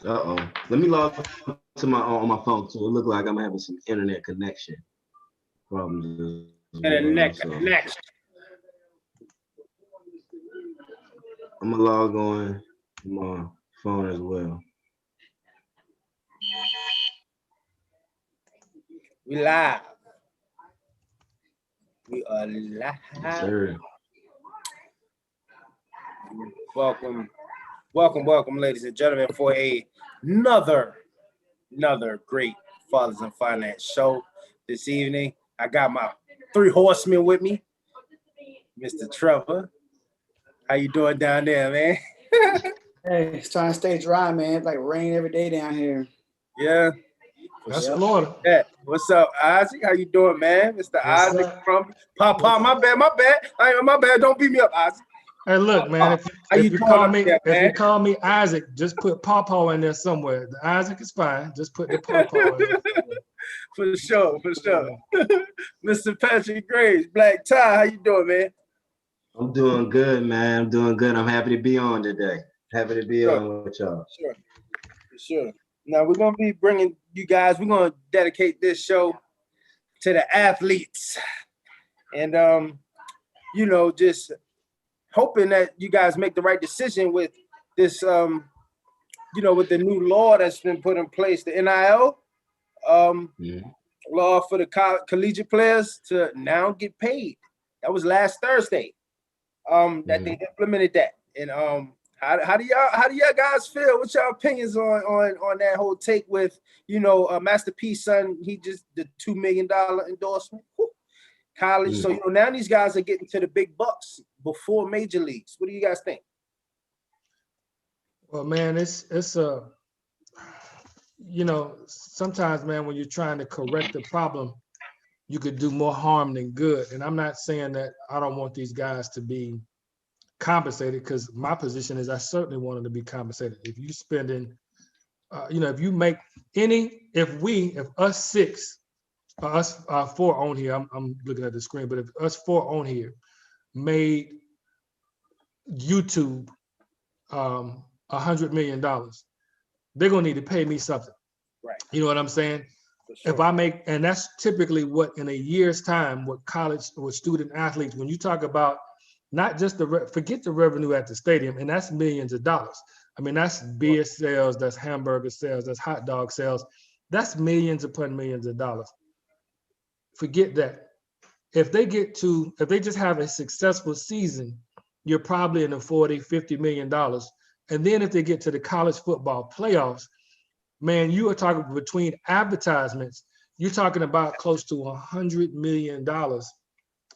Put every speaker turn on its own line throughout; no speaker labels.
Uh-oh. Let me log to my on my phone too. It look like I'm having some internet connection problems as well.
And
So
next.
I'm gonna log on to my phone as well.
We live. We are live.
Yes, sir.
Welcome, ladies and gentlemen, for another great Fathers and Finance show this evening. I got my three horsemen with me. Mr. Trevor, how you doing down there, man?
Hey, it's trying to stay dry, man. It's like rain every day down here.
Yeah.
That's Florida.
Yeah. What's up, Isaac? How you doing, man? Mr.
What's
Isaac
up?
from Papa. My bad. My bad. Don't beat me up, Isaac.
Hey, look, man.
How you
If you
doing
call
up
me,
there,
if
man?
you call me Isaac, just put Pawpaw in there somewhere. The Isaac is fine. Just put the Pawpaw in there somewhere.
For sure. Mr. Patrick Graves, Black Tie, how you doing, man?
I'm doing good, man. I'm doing good. I'm happy to be on today. Happy to be on with y'all.
For sure. Now we're gonna be bringing you guys. We're gonna dedicate this show to the athletes, and just hoping that you guys make the right decision with this, with the new law that's been put in place, the NIL law for the collegiate players to now get paid. That was last Thursday. That they implemented that, and how do y'all guys feel? What's your opinions on that whole take with Master P's son? He just the $2 million endorsement. Whew. College. So now these guys are getting to the big bucks before major leagues. What do you guys think?
Well, man, it's sometimes, man, when you're trying to correct the problem, you could do more harm than good. And I'm not saying that I don't want these guys to be compensated, because my position is I certainly want them to be compensated. If you spending, if you make if us six, us four on here, I'm looking at the screen, but if us four on here made YouTube $100 million, they're gonna need to pay me something.
Right.
You know what I'm saying?
Sure.
If I make, and that's typically what in a year's time, what college or student athletes, when you talk about not just forget the revenue at the stadium, and that's millions of dollars. I mean, that's beer sales, that's hamburger sales, that's hot dog sales, that's millions upon millions of dollars. Forget that. If they just have a successful season, you're probably in the $40-50 million. And then if they get to the college football playoffs, man, you are talking between advertisements, you're talking about close to $100 million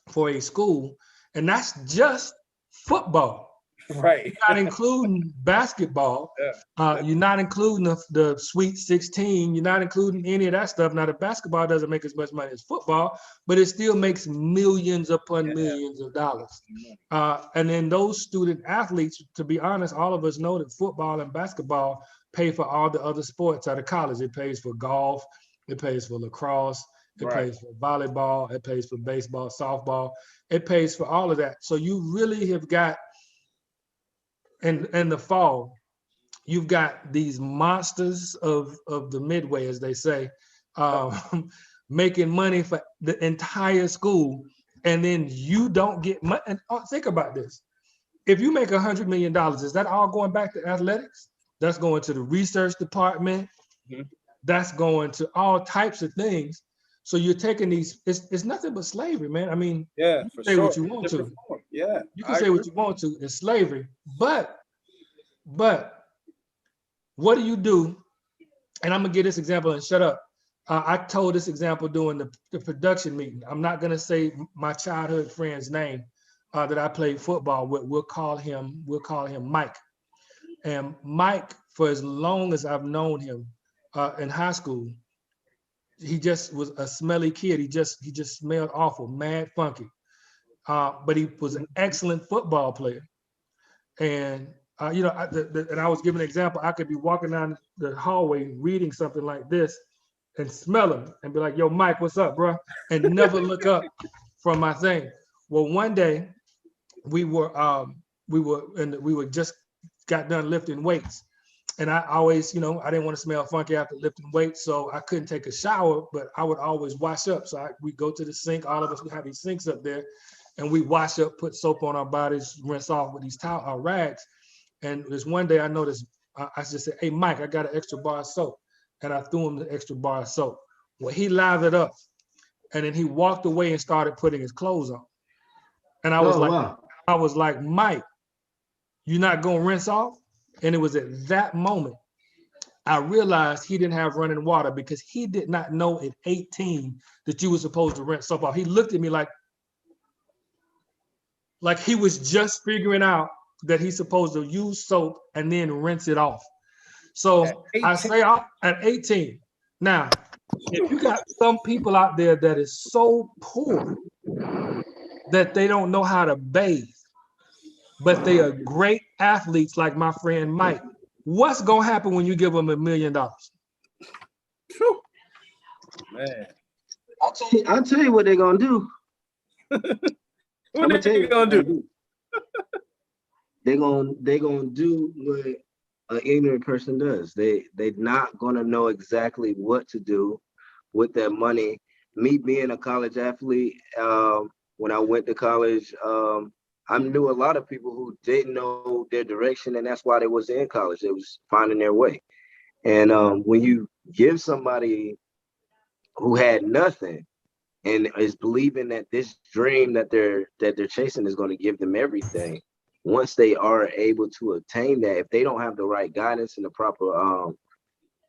for a school. And that's just football.
Right.
You're not including basketball.
Yeah.
You're not including the Sweet 16. You're not including any of that stuff. Now, the basketball doesn't make as much money as football, but it still makes millions upon millions of dollars. And then those student athletes, to be honest, all of us know that football and basketball pay for all the other sports out of college. It pays for golf. It pays for lacrosse. It pays for volleyball. It pays for baseball, softball. It pays for all of that. So you really have got, in the fall, you've got these monsters of the midway, as they say, making money for the entire school, and then you don't get money. And think about this. If you make $100 million, is that all going back to athletics? That's going to the research department. That's going to all types of things. So you're taking these, it's nothing but slavery, man. I mean,
you
can say what you want to.
Yeah.
You can say what you want to. It's slavery. But what do you do? And I'm gonna give this example and shut up. I told this example during the production meeting. I'm not gonna say my childhood friend's name that I played football with. We'll call him Mike. And Mike, for as long as I've known him in high school, he just was a smelly kid. He just smelled awful, mad funky. But he was an excellent football player. And and I was giving an example. I could be walking down the hallway reading something like this and smell him and be like, "Yo, Mike, what's up, bro?" And never look up from my thing. Well, one day we just got done lifting weights, And I always, you know, I didn't want to smell funky after lifting weights, so I couldn't take a shower, but I would always wash up. So we go to the sink, all of us, we have these sinks up there, and we wash up, put soap on our bodies, rinse off with these rags. And this one day I noticed, I just said, hey, Mike, I got an extra bar of soap. And I threw him the extra bar of soap. Well, he lathered up, and then he walked away and started putting his clothes on. And I was like, Mike, you're not gonna rinse off? And it was at that moment I realized he didn't have running water, because he did not know at 18 that you were supposed to rinse soap off. He looked at me like he was just figuring out that he's supposed to use soap and then rinse it off. So I say at 18. Now, if you got some people out there that is so poor that they don't know how to bathe, but they are great athletes like my friend Mike, what's gonna happen when you give them $1 million?
Man,
I'll tell you what they're gonna do.
what are they gonna do?
They're gonna do what an ignorant person does. They're not gonna know exactly what to do with their money. Me being a college athlete, when I went to college, I knew a lot of people who didn't know their direction, and that's why they was in college. They was finding their way. And when you give somebody who had nothing and is believing that this dream that they're chasing is going to give them everything, once they are able to attain that, if they don't have the right guidance and the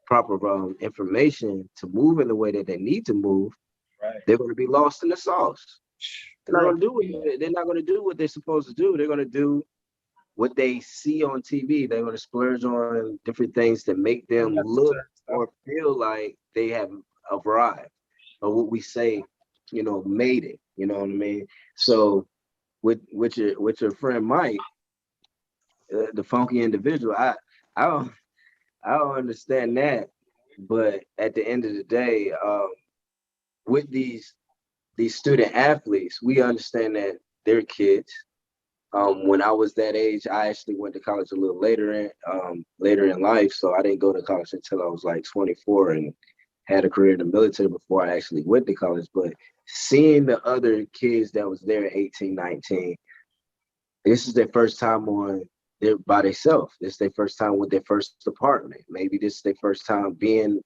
proper information to move in the way that they need to move, they're going to be lost in the sauce. They're not going to do what they're supposed to do. They're going to do what they see on TV. They're going to splurge on different things to make them look or feel like they have arrived, or what we say, you know, made it. You know what I mean? So with your friend Mike, the funky individual, I don't understand that. But at the end of the day, with these student athletes, we understand that they're kids. When I was that age, I actually went to college a little later in life. So I didn't go to college until I was like 24 and had a career in the military before I actually went to college. But seeing the other kids that was there at 18, 19, this is their first time by themselves. This is their first time with their first apartment. Maybe this is their first time being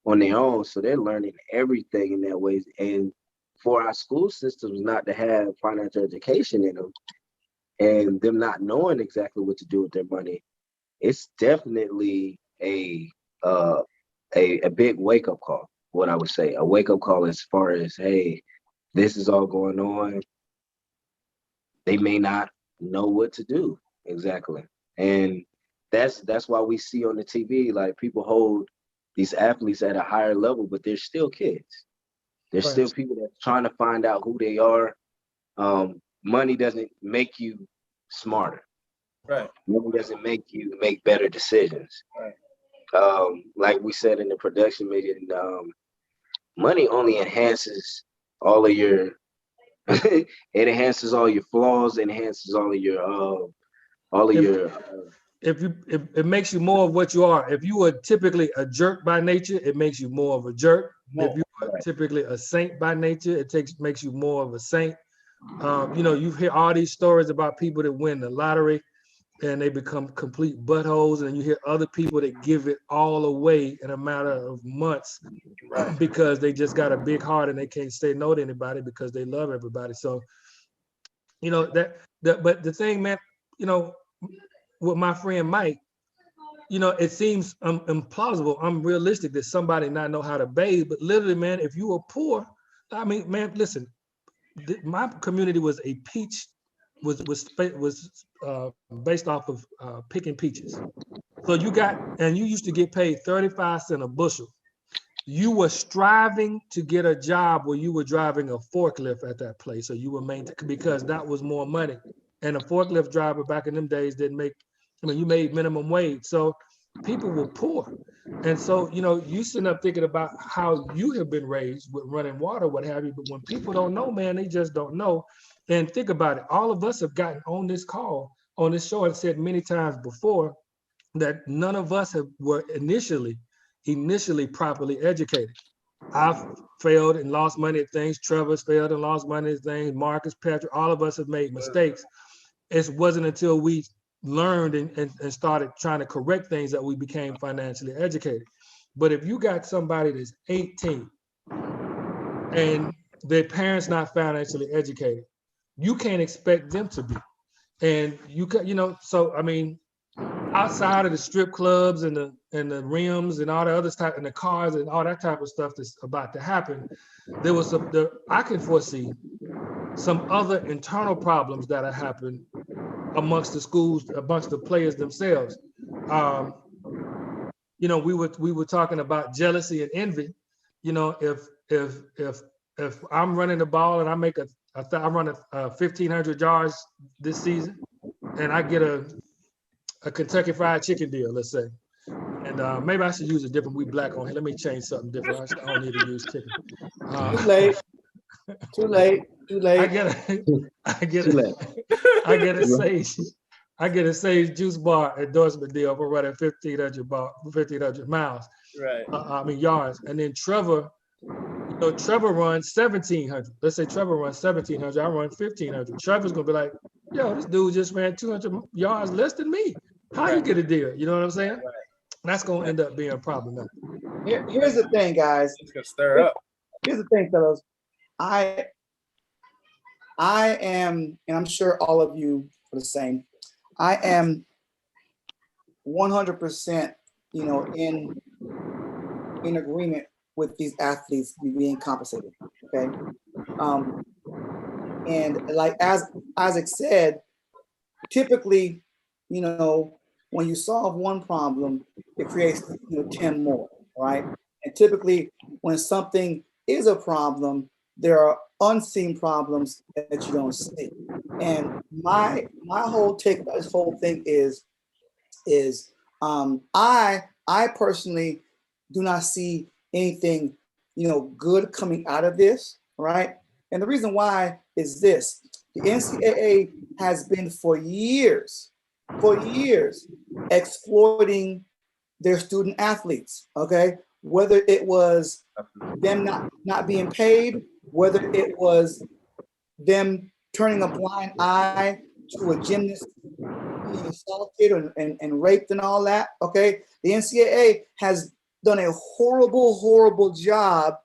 on their own. So they're learning everything in that way. And for our school systems not to have financial education in them, and them not knowing exactly what to do with their money, it's definitely a big wake-up call. What I would say, a wake-up call as far as, hey, this is all going on. They may not know what to do exactly, and that's why we see on the TV, like, people hold these athletes at a higher level, but they're still kids. They're still people that's trying to find out who they are. Money doesn't make you smarter.
Right.
Money doesn't make you make better decisions.
Right.
Like we said in the production meeting, money only enhances all of your it enhances all your flaws, enhances all of your
it makes you more of what you are. If you were typically a jerk by nature, it makes you more of a jerk. If you are typically a saint by nature, it makes you more of a saint. You know, you hear all these stories about people that win the lottery and they become complete buttholes, and you hear other people that give it all away in a matter of months because they just got a big heart and they can't say no to anybody because they love everybody. So, you know, but the thing, man, you know, with my friend Mike, you know, it seems implausible, unrealistic that somebody not know how to bathe, but literally, man, if you were poor, I mean, man, listen, my community was based off of picking peaches. So you used to get paid 35 cents a bushel. You were striving to get a job where you were driving a forklift at that place, so you were because that was more money. And a forklift driver back in them days didn't make, I mean, you made minimum wage. So people were poor. And so, you know, you sitting up thinking about how you have been raised with running water, what have you. But when people don't know, man, they just don't know. And think about it. All of us have gotten on this call, on this show, and said many times before, that none of us were initially properly educated. I've failed and lost money at things. Trevor's failed and lost money at things. Marcus, Patrick, all of us have made mistakes. It wasn't until we learned and started trying to correct things that we became financially educated. But if you got somebody that's 18 and their parents not financially educated, you can't expect them to be. And so I mean, outside of the strip clubs and the rims and all the other stuff and the cars and all that type of stuff that's about to happen, there was I can foresee some other internal problems that have happened amongst the schools, amongst the players themselves. We were talking about jealousy and envy. If I'm running the ball and I make I run 1,500 yards this season, and I get a Kentucky Fried Chicken deal, let's say, and maybe I should use a different. We black on here. Let me change something different. I don't need to use chicken.
Too late.
I get a Sage juice bar endorsement deal for running 1,500 miles.
Right.
Yards. And then Trevor runs 1,700. Let's say Trevor runs 1,700. I run 1,500. Trevor's gonna be like, yo, this dude just ran 200 yards less than me. How you get a deal? You know what I'm saying?
Right.
That's gonna end up being a problem.
Here's the thing, guys.
It's gonna stir up.
Here's the thing, fellas. I am, and I'm sure all of you are the same. I am 100%, in agreement with these athletes being compensated. Okay, and like as Isaac said, typically, when you solve one problem, it creates 10 more, right? And typically, when something is a problem, there are unseen problems that you don't see. And my whole take about this whole thing is I personally do not see anything good coming out of this, right? And the reason why is this: the NCAA has been for years exploiting their student athletes, okay? Whether it was them not being paid, whether it was them turning a blind eye to a gymnast being assaulted and raped and all that, okay? The NCAA has done a horrible job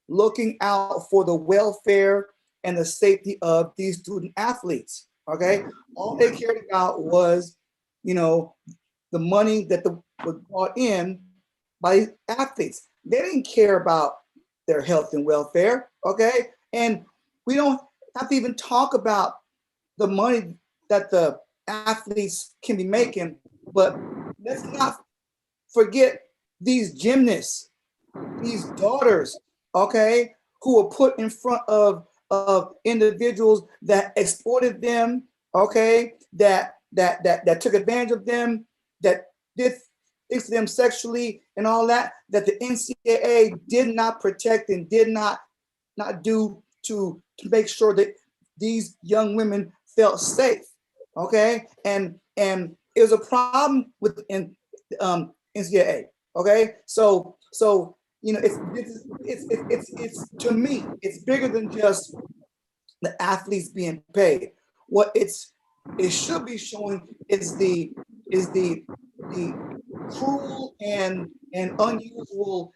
looking out for the welfare and the safety of these student athletes, okay? All they cared about was, the money that was brought in by athletes. They didn't care about their health and welfare, okay? And we don't have to even talk about the money that the athletes can be making, but let's not forget these gymnasts, these daughters, okay, who were put in front of individuals that exploited them, okay, that took advantage of them, that did things to them sexually and all that the NCAA did not protect and did not do to make sure that these young women felt safe, okay? And it was a problem with NCAA, okay? So it's to me, it's bigger than just the athletes being paid. What it should be showing is the cruel and unusual,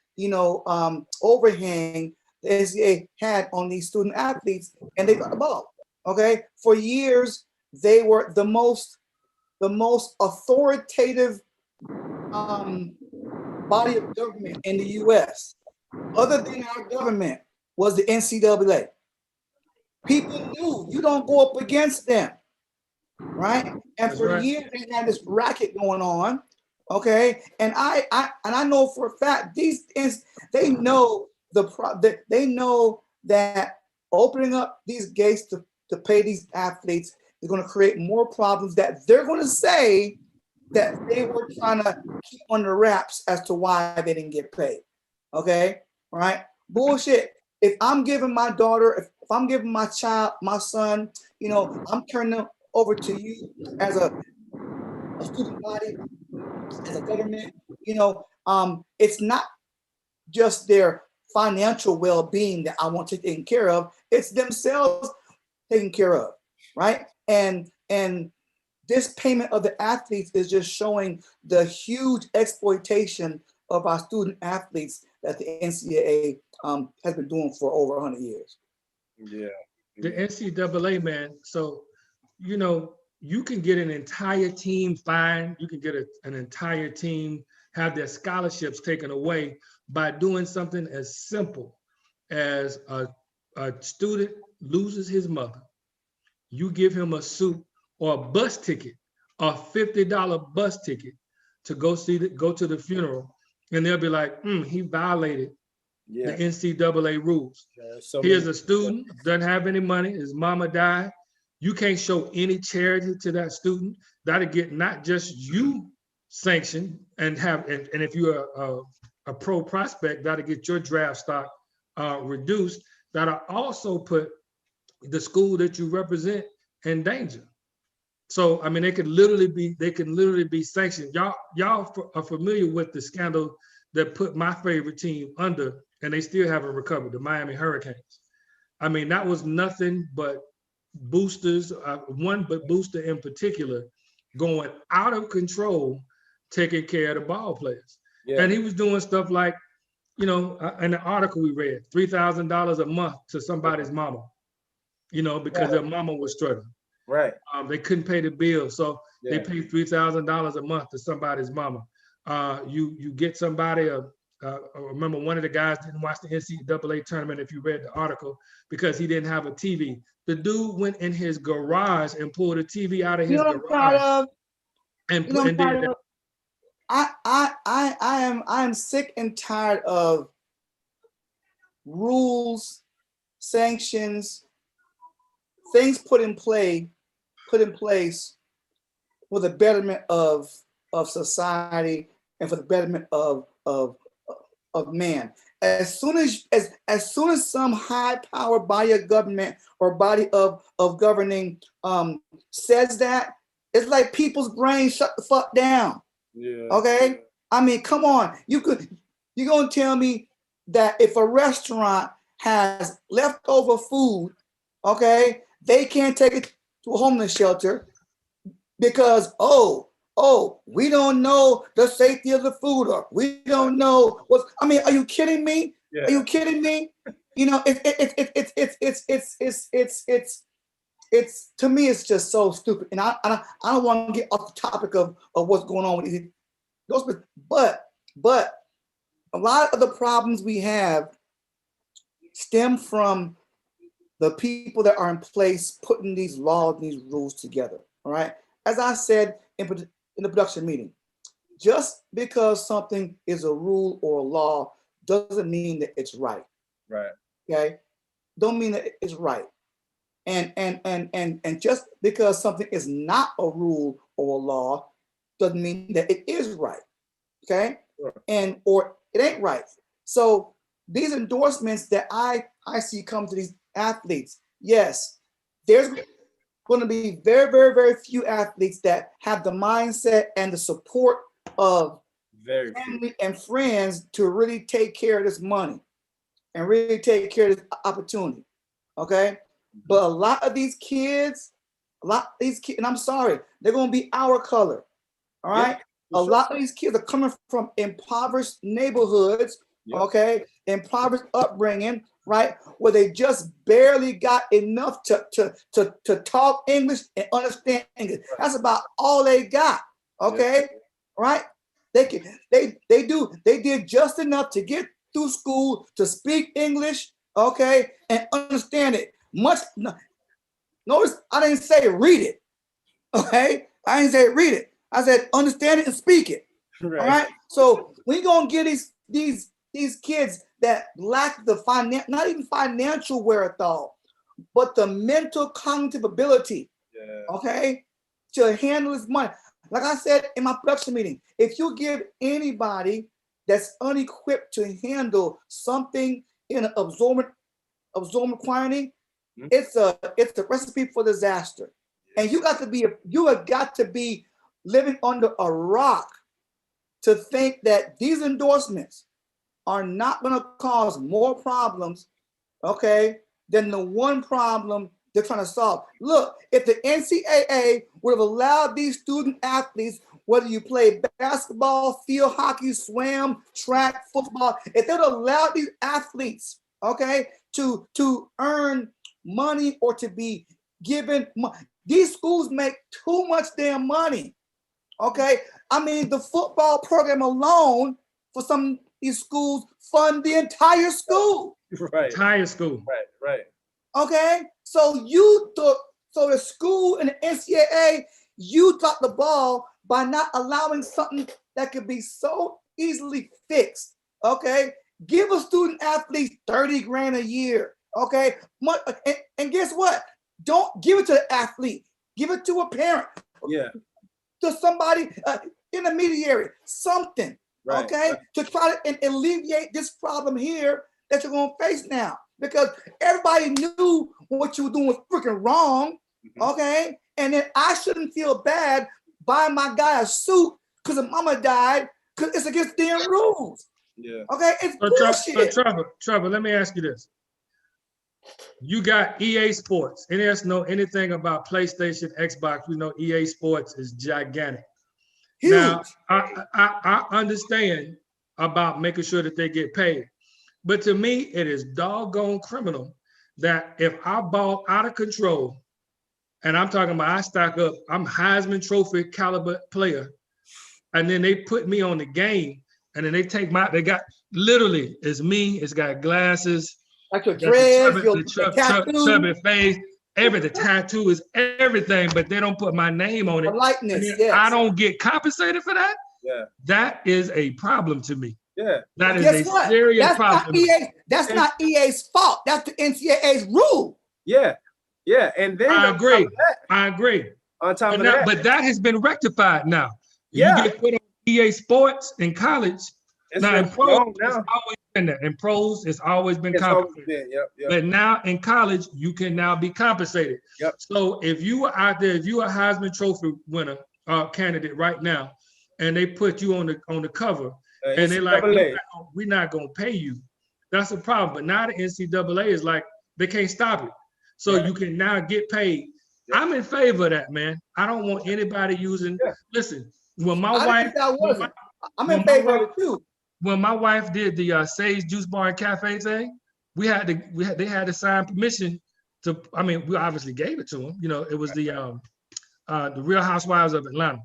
overhang the NCAA had on these student athletes, and they got the ball. Okay, for years they were the most authoritative body of government in the U.S. Other than our government was the NCAA. People knew you don't go up against them, right? And for years they had this racket going on. Okay, and I know for a fact they know they know that opening up these gates to pay these athletes is going to create more problems that they're going to say that they were trying to keep under wraps as to why they didn't get paid. Okay, right? Bullshit. If I'm giving my daughter, if I'm giving my child, my son, I'm turning them over to you as a student body. as a government, it's not just their financial well-being that I want to take care of. It's themselves taken care of, right? And this payment of the athletes is just showing the huge exploitation of our student athletes that the NCAA has been doing for over 100 years.
Yeah.
The NCAA, man. So, you can get an entire team fined. You can get an entire team have their scholarships taken away by doing something as simple as a student loses his mother. You give him a suit or a bus ticket, a $50 bus ticket to go to the funeral, and they'll be like, he violated the NCAA rules. Here's a student, doesn't have any money, his mama died. You can't show any charity to that student. That'll get not just you sanctioned and if you're a pro prospect, that'll get your draft stock reduced. That'll also put the school that you represent in danger. So, I mean, they can literally be sanctioned. Y'all are familiar with the scandal that put my favorite team under, and they still haven't recovered, the Miami Hurricanes. I mean, that was nothing but boosters, one booster in particular, going out of control, taking care of the ball players. Yeah. And he was doing stuff like, in the article we read, $3,000 a month to somebody's mama, because their mama was struggling.
Right.
They couldn't pay the bill, so they paid $3,000 a month to somebody's mama. You get somebody, I remember one of the guys didn't watch the NCAA tournament, if you read the article, because he didn't have a TV. The dude went in his garage and pulled a TV out of his garage.
I am sick and tired of rules, sanctions, things put in place for the betterment of society and for the betterment of man. As soon as some high-powered body of government or body of governing says that, it's like people's brains shut the fuck down. Yeah. Okay. I mean, come on. You're gonna tell me that if a restaurant has leftover food, okay, they can't take it to a homeless shelter because we don't know the safety of the food, or we don't know what's. I mean, are you kidding me? Yeah. Are you kidding me? It's to me, it's just so stupid, and I don't want to get off the topic of what's going on with those, but a lot of the problems we have stem from the people that are in place putting these laws and these rules together. All right, as I said in the production meeting, just because something is a rule or a law doesn't mean that it's right. Right. Okay, don't mean that it's right. And just because something is not a rule or a law doesn't mean that it is right. Okay. Sure. Or it ain't right. So these endorsements that I see come to these athletes, yes, there's going to be very, very, very few athletes that have the mindset and the support of family and friends to really take care of this money and really take care of this opportunity. Okay. But a lot of these kids, and I'm sorry, they're going to be our color. All right. Yeah, a lot of these kids are coming from impoverished neighborhoods, okay, impoverished upbringing, right, where they just barely got enough to talk English and understand English. That's about all they got, okay, right? They did just enough to get through school to speak English, okay, and understand it. Notice I didn't say read it, okay? I didn't say read it. I said understand it and speak it. Right. All right. So we're gonna get these kids that lack the not even financial wherewithal, but the mental cognitive ability, okay, to handle this money. Like I said in my production meeting, if you give anybody that's unequipped to handle something in an absorbent quantity, it's a recipe for disaster. And you have got to be living under a rock to think that these endorsements are not going to cause more problems, okay, than the one problem they're trying to solve. Look, if the NCAA would have allowed these student athletes, whether you play basketball, field hockey, swim, track, football, if they would have allowed these athletes, okay, to earn money or to be given money, these schools make too much damn money, okay? I mean, the football program alone for some of these schools fund the entire school.
Right.
Entire school.
Right.
Okay, so the school and the NCAA, you dropped the ball by not allowing something that could be so easily fixed. Okay, give a student athlete 30 grand a year. Okay, and guess what? Don't give it to the athlete. Give it to a parent.
Yeah.
To somebody, intermediary, something.
Right.
Okay, to try to alleviate this problem here that you're gonna face now. Because everybody knew what you were doing was freaking wrong, okay? And then I shouldn't feel bad buying my guy a suit because his mama died because it's against damn rules.
Yeah.
Okay, it's bullshit.
Trevor, let me ask you this. You got EA Sports. Any of us know anything about PlayStation, Xbox? We know EA Sports is gigantic.
Huge.
Now, I understand about making sure that they get paid. But to me, it is doggone criminal that if I ball out of control, and I'm talking about I stack up, I'm Heisman Trophy caliber player, and then they put me on the game, and then they got literally, it's me, it's got glasses,
like your dreads, your tattoo,
chubby face, the tattoo is everything, but they don't put my name on it.
The likeness, yes.
I don't get compensated for that.
Yeah.
That is a problem to me.
Yeah.
That is a serious problem.
That's not EA's fault. That's the NCAA's rule.
Yeah. Yeah. And then
I agree.
On top of
now,
that.
but that has been rectified now.
Yeah.
You get put on EA Sports in college.
It's
now in pros,
now.
it's always been that. In pros, it's always been compensated.
Yep.
But now in college, you can now be compensated.
Yep.
So if you were out there, if you are a Heisman Trophy winner candidate right now, and they put you on the cover, and they're like, we're not gonna pay you. That's a problem. But now the NCAA is like, they can't stop it. So you can now get paid. Yeah. I'm in favor of that, man. I don't want anybody using. Yeah. Listen, when my wife,
I'm in favor of it too.
When my wife did the Sage Juice Bar and Cafe thing, they had to sign permission to. I mean, we obviously gave it to them. You know, it was the Real Housewives of Atlanta.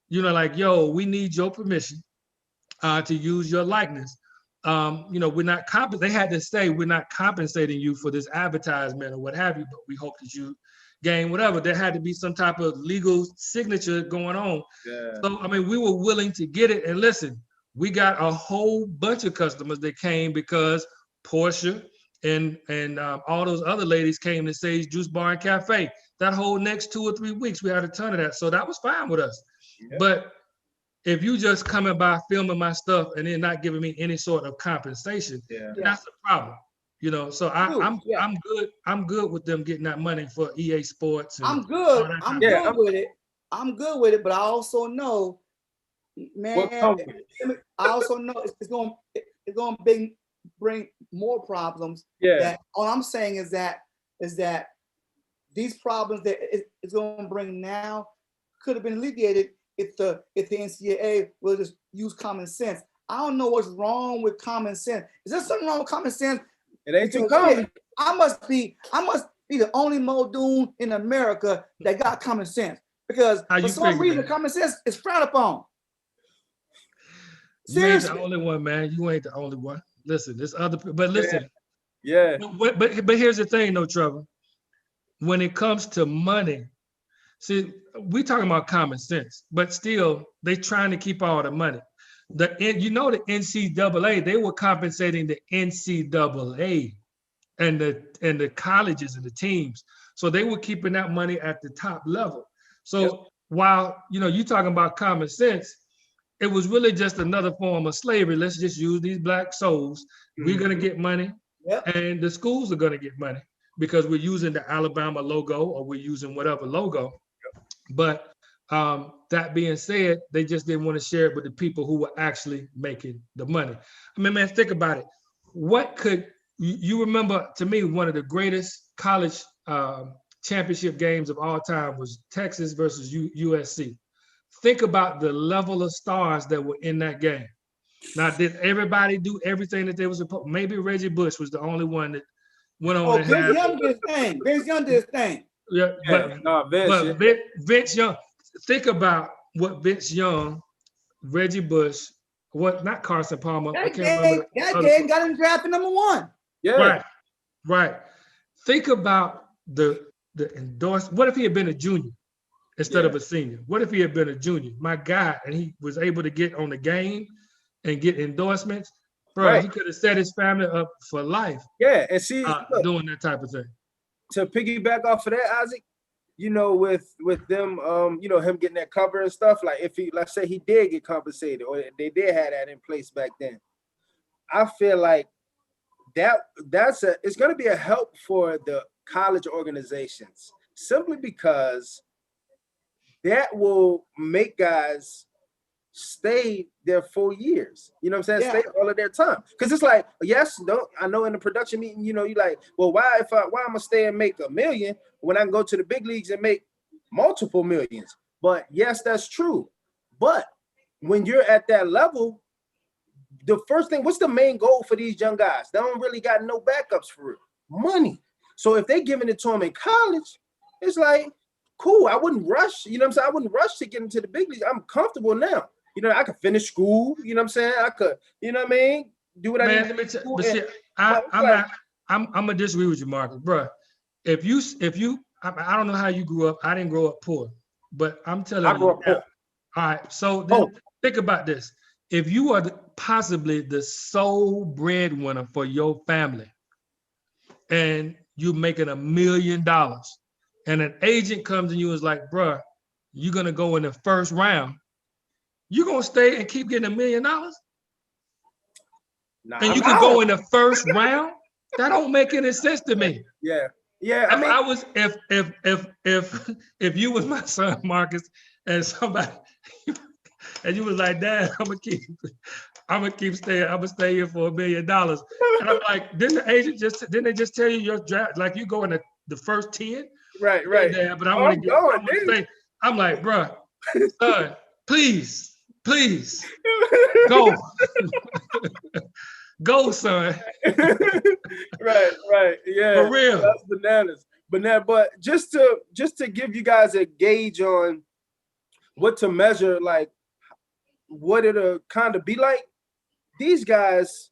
You know, like, yo, we need your permission to use your likeness. You know, we're not they had to say we're not compensating you for this advertisement or what have you, but we hope that you gain whatever. There had to be some type of legal signature going on. Yeah. So I mean, we were willing to get it. And listen, we got a whole bunch of customers that came because Portia and all those other ladies came to Sage Juice Bar and Cafe. That whole next 2 or 3 weeks, we had a ton of that. So that was fine with us. Yeah. But if you just coming by filming my stuff and then not giving me any sort of compensation, that's a problem. You know, so I'm good. I'm good with them getting that money for EA Sports. And
I'm good. I'm good with it. I'm good with it, but I also know, man. I also know it's going to bring more problems. Yeah. That all I'm saying is that these problems that it's going to bring now could have been alleviated if the NCAA will just use common sense. I don't know what's wrong with common sense. Is there something wrong with common sense?
It ain't too common.
I must be the only Muldoon in America that got common sense, because for some reason common sense is frowned upon.
Seriously. You ain't the only one, man. You ain't the only one. Listen, there's other people, but listen. Yeah. But here's the thing, though, Trevor. When it comes to money, see, we talking about common sense, but still, they trying to keep all the money. The NCAA, they were compensating the NCAA and the colleges and the teams, so they were keeping that money at the top level. So while you talking about common sense, it was really just another form of slavery. Let's just use these black souls. Mm-hmm. We're gonna get money, and the schools are gonna get money because we're using the Alabama logo or we're using whatever logo. But That being said, they just didn't want to share it with the people who were actually making the money. I mean, man, think about it. What could you remember? To me, one of the greatest college championship games of all time was Texas versus USC. Think about the level of stars that were in that game. Now, did everybody do everything that they were supposed? Maybe Reggie Bush was the only one that went on.
Oh, Vince Young did his thing. Vince Young did his thing.
Yeah,
Vince,
Vince Young. Think about what Vince Young, Reggie Bush, not Carson Palmer. I can't remember.
That game got him drafted #1.
Yeah.
Right. Think about the endorsement. What if he had been a junior instead of a senior? What if he had been a junior? My God, and he was able to get on the game and get endorsements. Bro, he could have set his family up for life.
Yeah, and see,
doing that type of thing.
To piggyback off of that, Isaac, you know, with them, you know, him getting that cover and stuff, like if he, let's say he did get compensated or they did have that in place back then, I feel like it's going to be a help for the college organizations, simply because that will make guys stay there 4 years. You know what I'm saying? Stay all of their time. Because it's like, I know in the production meeting, you know, you like, well, why am I gonna stay and make $1 million when I can go to the big leagues and make multiple millions? But yes, that's true. But when you're at that level, the first thing, what's the main goal for these young guys? They don't really got no backups for it. Money. So if they're giving it to them in college, it's like, cool, I wouldn't rush, you know what I'm saying? I wouldn't rush to get into the big leagues. I'm comfortable now. You know, I could finish school, you know what I'm saying? I could, you know what I mean? Do what I need to do.
But see, I'm gonna disagree with you, Marcus, bro. If you, I don't know how you grew up. I didn't grow up poor, but I'm telling you.
I grew up poor.
All right, so then think about this. If you are possibly the sole breadwinner for your family and you're making $1 million and an agent comes to you and is like, bro, you're gonna go in the first round, you gonna stay and keep getting $1 million?
Nah,
and you can go in the first round? That don't make any sense to me.
Yeah.
If you was my son Marcus and somebody and you was like, Dad, I'm gonna keep staying. I'm gonna stay here for $1 million. And I'm like, didn't they just tell you your draft? Like you go in the first 10?
Right.
Yeah, but I'm gonna stay. I'm like, bro, son, please, go. Go, son.
right. Yeah.
For real.
That's bananas. But just to give you guys a gauge on what to measure, like what it'll kind of be like, these guys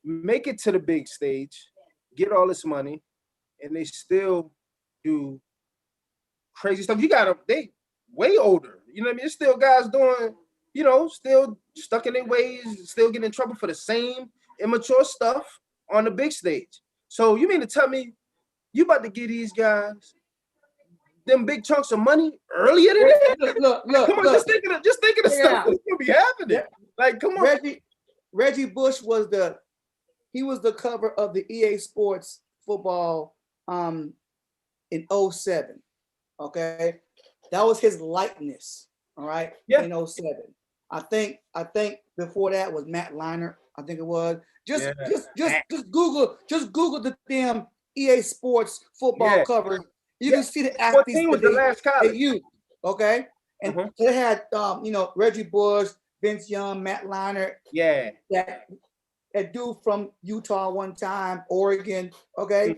make it to the big stage, get all this money, and they still do crazy stuff. You got them, they way older. You know what I mean? It's still guys doing, you know, still stuck in their ways, still getting in trouble for the same immature stuff on the big stage. So you mean to tell me you about to give these guys them big chunks of money earlier than that?
Look,
come on, just think of the stuff that's gonna be happening. Like, come on.
Reggie Bush was the cover of the EA Sports football in 07. Okay, that was his likeness. All right, in 07. I think before that was Matt Leinart. I think it was. Just Google the damn EA Sports football cover. You can see the athletes.
14 was the last college.
Okay, and they had Reggie Bush, Vince Young, Matt Leinart.
Yeah.
That dude from Utah one time, Oregon. Okay,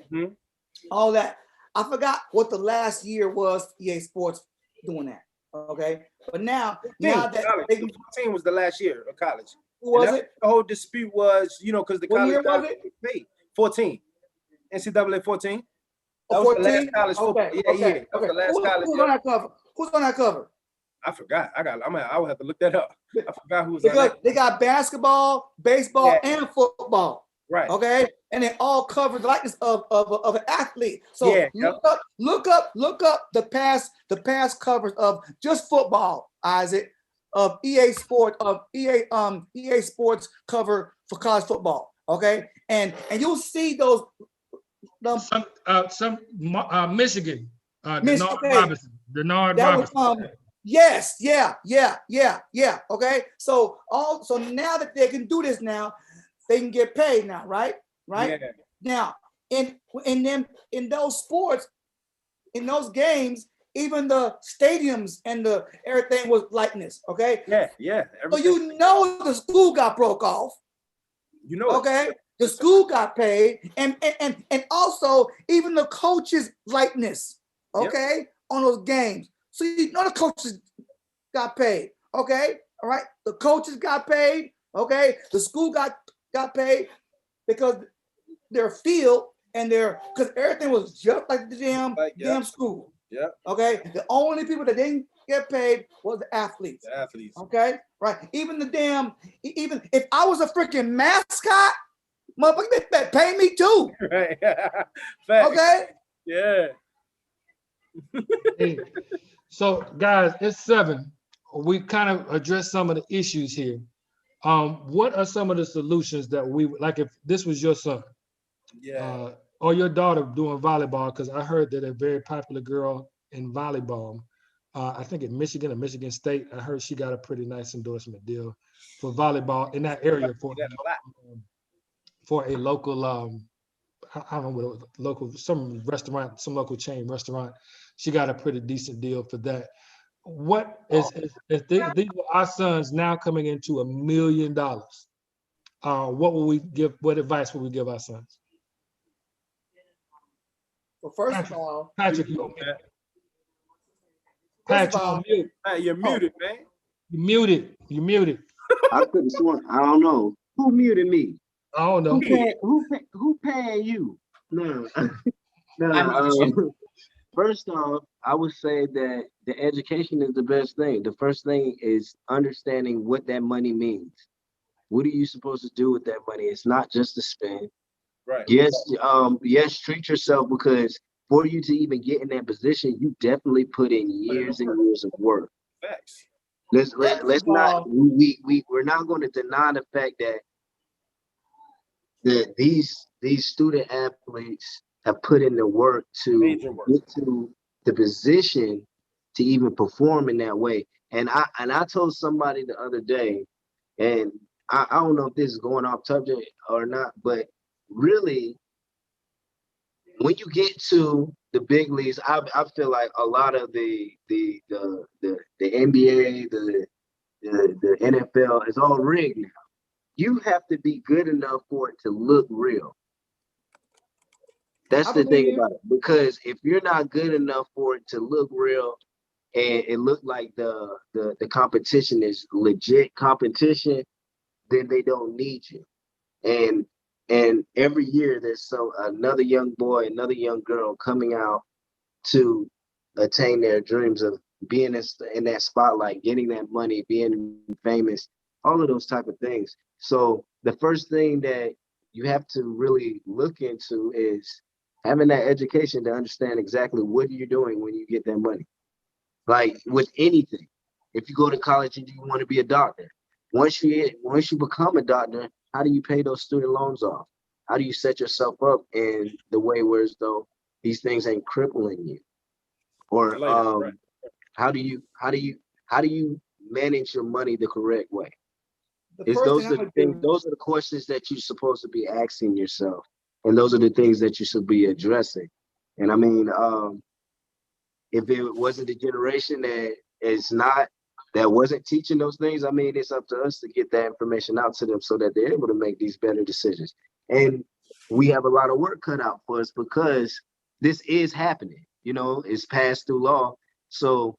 all that. I forgot what the last year was. EA Sports doing that. Okay, but now that
14 was the last year of college.
Who was it?
The whole dispute was, because the college
was it?
Paid 14. NCAA 14.
That was the last
college football. That was the last college.
Who's on that cover? Who's on that cover?
I forgot. I would have to look that up. I forgot who was
because
on that.
They got basketball, baseball, and football.
Right.
Okay. And they all cover the likeness of an athlete. So look up the past covers of just football, Isaac, of EA Sports cover for college football. Okay. And you'll see those
Michigan, Denard Robinson.
Yes, yeah. Okay. So now that they can do this now, they can get paid now, right? Right?
Yeah.
Now, in those sports, in those games, even the stadiums and the everything was likeness. Okay.
Yeah.
So the school got broke off.
You know.
Okay. The school got paid, and also even the coaches' likeness. Okay, on those games. So the coaches got paid. Okay, all right. The coaches got paid. Okay, the school got paid because their field and because everything was just like the damn school.
Yeah.
Okay. The only people that didn't get paid was the athletes.
The athletes.
Okay. Right. Even if I was a freaking mascot, motherfucker, they better pay me too.
Right.
Okay.
Yeah.
Hey, so guys, it's 7. We kind of addressed some of the issues here. What are some of the solutions that we like if this was your son?
Yeah.
Or your daughter doing volleyball? Because I heard that a very popular girl in volleyball, I think at Michigan or Michigan State, I heard she got a pretty nice endorsement deal for volleyball in that area for a local, I don't know what it was, local, some restaurant, some local chain restaurant. She got a pretty decent deal for that. What is if these were our sons now coming into $1 million? What will we give? What advice will we give our sons?
Well, first of all,
Patrick,
You
mute.
You're muted, man.
You muted.
I could have sworn. I don't know who muted me.
I don't know.
Who paying you? No, no. First off, I would say that the education is the best thing. The first thing is understanding what that money means. What are you supposed to do with that money? It's not just to spend.
Right.
Yes, treat yourself, because for you to even get in that position, you definitely put in years and years of work.
Facts.
Let's not we're not going to deny the fact that these student athletes have put in the work to get to the position to even perform in that way. And I told somebody the other day, and I don't know if this is going off subject or not, but really, when you get to the big leagues, I feel like a lot of the NBA, the NFL is all rigged now. You have to be good enough for it to look real. That's the thing about it. Because if you're not good enough for it to look real and it look like the competition is legit competition, then they don't need you. And every year there's another young boy, another young girl coming out to attain their dreams of being in that spotlight, getting that money, being famous, all of those type of things. So the first thing that you have to really look into is having that education to understand exactly what you're doing when you get that money. Like with anything, if you go to college and you want to be a doctor, once you become a doctor, how do you pay those student loans off? How do you set yourself up in the way where as though these things ain't crippling you? Or how do you manage your money the correct way? Those are the questions that you're supposed to be asking yourself, and those are the things that you should be addressing. And I mean, if it wasn't a generation that wasn't teaching those things, I mean, it's up to us to get that information out to them so that they're able to make these better decisions. And we have a lot of work cut out for us because this is happening. It's passed through law. So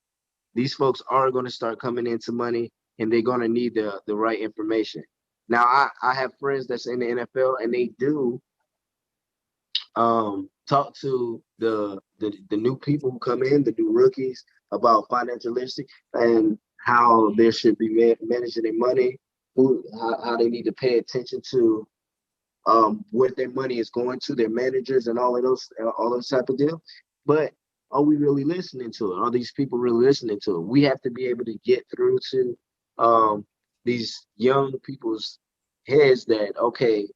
these folks are going to start coming into money, and they're going to need the right information. Now, I have friends that's in the NFL, and they do talk to the new people who come in, the new rookies, about financial literacy and how they should be managing their money, how they need to pay attention to where their money is going to, their managers, and all those type of deals. But are we really listening to it? Are these people really listening to it? We have to be able to get through to these young people's heads that, okay,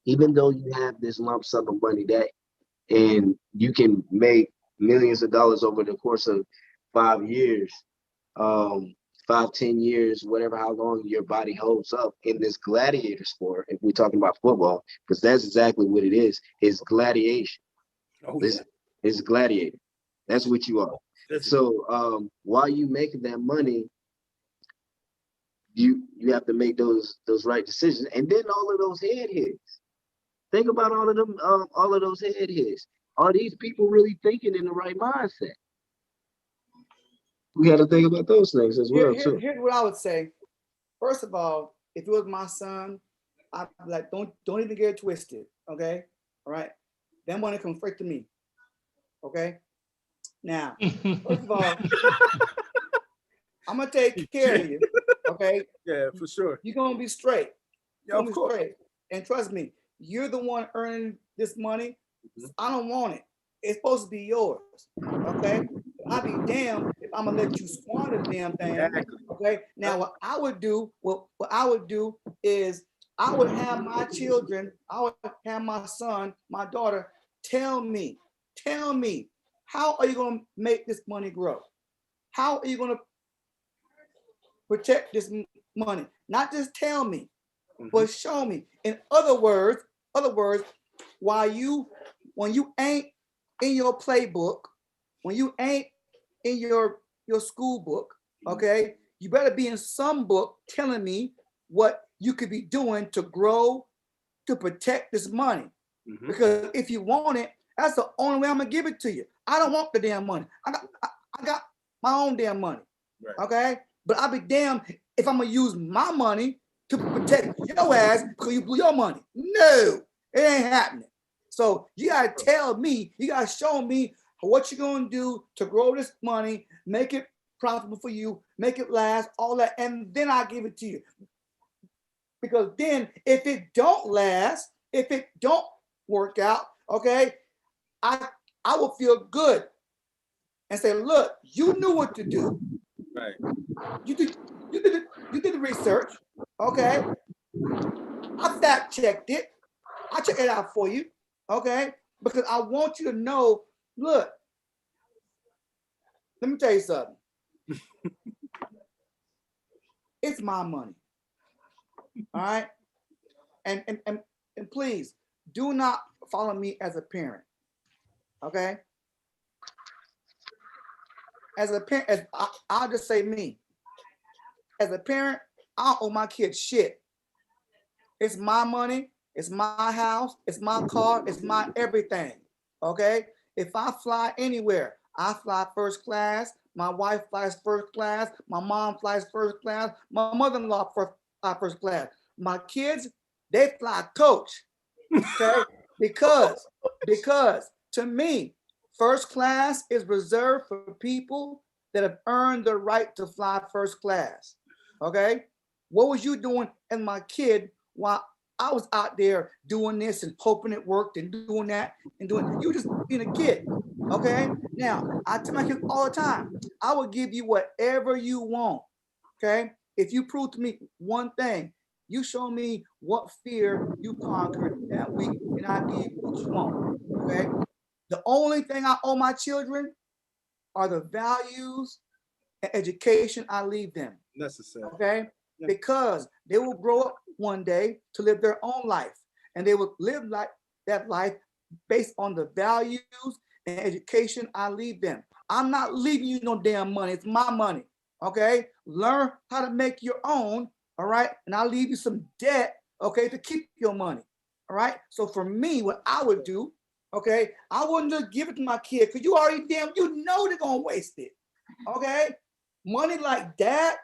even though you have this lump sum of money and you can make millions of dollars over the course of 5 years, 5, 10 years, whatever, how long your body holds up in this gladiator sport, if we're talking about football, because that's exactly what it is gladiation.
Oh,
This
yeah.
is gladiator. That's what you are. So while you making that money, you have to make those right decisions. And then all of those head hits. Think about all of them, all of those head hits. Are these people really thinking in the right mindset? We got to think about those things as well, too.
Here's what I would say. First of all, if it was my son, I'd be like, don't even get it twisted. Okay. All right. That money comes straight to me. Okay. Now, first of all, I'm gonna take care of you. Okay.
Yeah, for sure.
You're gonna be straight.
Yeah, of course.
Straight. And trust me, you're the one earning this money. I don't want it. It's supposed to be yours. Okay. I'll be damned if I'm gonna let you squander the damn thing.
Exactly.
Okay. Now what I would do is I would have my children, I would have my son, my daughter, tell me, how are you gonna make this money grow? How are you gonna protect this money? Not just tell me, but show me. In other words, when you ain't in your playbook, when you ain't in your school book, okay, you better be in some book telling me what you could be doing to grow, to protect this money. Because if you want it, that's the only way I'm gonna give it to you. I don't want the damn money. I got my own damn money. Right. Okay, but I'll be damned if I'm gonna use my money to protect your ass because you blew your money. No, it ain't happening. So you gotta tell me, you gotta show me what you're gonna do to grow this money, make it profitable for you, make it last, all that, and then I'll give it to you. Because then if it don't last, if it don't work out, okay, I will feel good and say, look, you knew what to do.
Right.
You did the research, okay? I fact checked it. I checked it out for you, okay? Because I want you to know, look, let me tell you something. It's my money. All right? And please do not follow me as a parent. Okay? As a parent, I'll just say me. As a parent, I don't owe my kids shit. It's my money, it's my house, it's my car, it's my everything. Okay? If I fly anywhere, I fly first class, my wife flies first class, my mom flies first class, my mother-in-law flies first class. My kids, they fly coach. Okay? Because to me, first class is reserved for people that have earned the right to fly first class. Okay? What was you doing as my kid while I was out there doing this and hoping it worked and doing that and doing, you were just being a kid. Okay? Now, I tell my kids all the time, I will give you whatever you want. Okay? If you prove to me one thing, you show me what fear you conquered that week, and I give you what you want. Okay? The only thing I owe my children are the values and education I leave them.
Necessary.
Okay?
Yeah.
Because they will grow up one day to live their own life, and they will live like that life based on the values and education I leave them. I'm not leaving you no damn money. It's my money. Okay? Learn how to make your own. All right? And I'll leave you some debt, okay, to keep your money. All right? So for me, what I would do, okay, I wouldn't just give it to my kid because you already damn, you know they're gonna waste it. Okay? Money like that,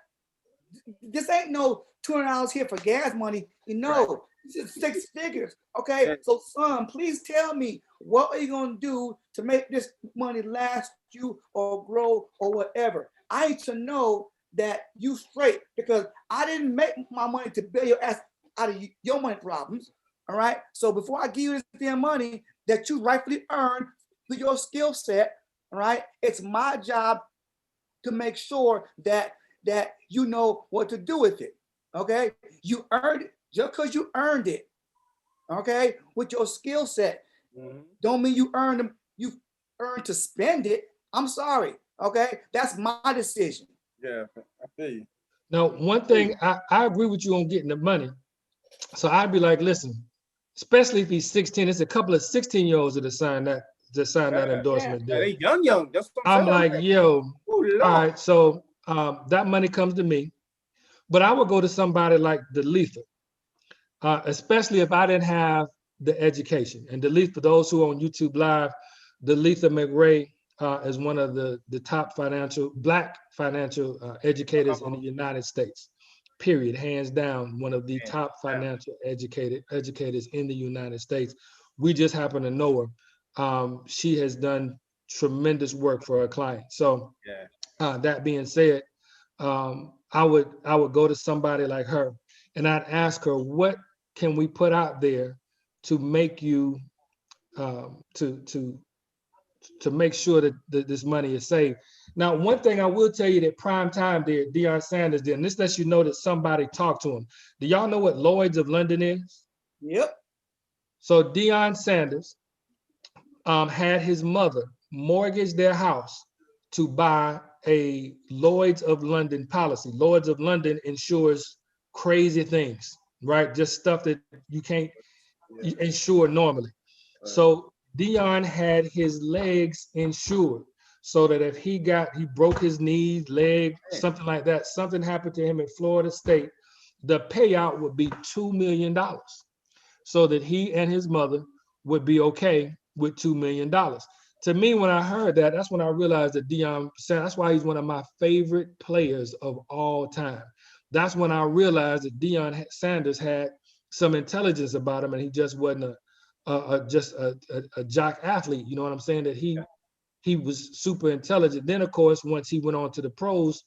this ain't no $200 here for gas money. You know, right. It's 6 figures. Okay, so son, please tell me, what are you gonna do to make this money last you or grow or whatever? I need to know that you straight, because I didn't make my money to bail your ass out of your money problems. All right. So before I give you this damn money that you rightfully earned through your skill set, all right, it's my job to make sure that you know what to do with it. Okay. You earned it just because you earned it. Okay. With your skill set. Don't mean you earned them, you earned to spend it. I'm sorry. Okay. That's my decision.
Yeah, I feel you.
Now, one thing I agree with you on getting the money. So I'd be like, listen, especially if he's 16, it's a couple of 16-year-olds that signed that endorsement deal.
They young. That's what
I'm
saying.
like, yo,
Ooh,
all
Lord.
right, so that money comes to me, but I would go to somebody like Delitha, especially if I didn't have the education. And Delitha, for those who are on YouTube Live, Delitha McRae is one of the top Black financial educators in the United States. Period, hands down, one of the top financial educators in the United States. We just happen to know her. She has done tremendous work for her clients. So that being said, I would go to somebody like her and I'd ask her, what can we put out there to make you to make sure that this money is saved. Now, one thing I will tell you that prime time did, Deion Sanders did, and this lets you know that somebody talked to him. Do y'all know what Lloyd's of London is?
Yep.
So Deion Sanders had his mother mortgage their house to buy a Lloyd's of London policy. Lloyd's of London insures crazy things, right? Just stuff that you can't insure normally. So Deion had his legs insured so that if he broke his knees, leg, something like that, something happened to him in Florida State, the payout would be $2 million so that he and his mother would be okay with $2 million. To me, when I heard that, that's when I realized that Deion Sanders, that's why he's one of my favorite players of all time. That's when I realized that Deion Sanders had some intelligence about him and he just wasn't just a jock athlete. You know what I'm saying? That he was super intelligent. Then, of course, once he went on to the pros,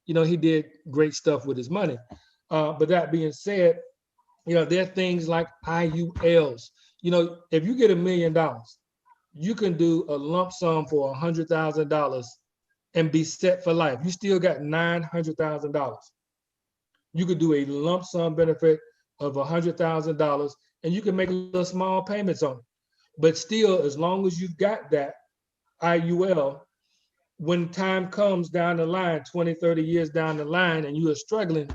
he did great stuff with his money. But that being said, there are things like IULs. If you get $1 million, you can do a lump sum for $100,000 and be set for life. You still got $900,000. You could do a lump sum benefit of $100,000 and you can make little small payments on it. But still, as long as you've got that IUL, when time comes down the line, 20, 30 years down the line, and you are struggling,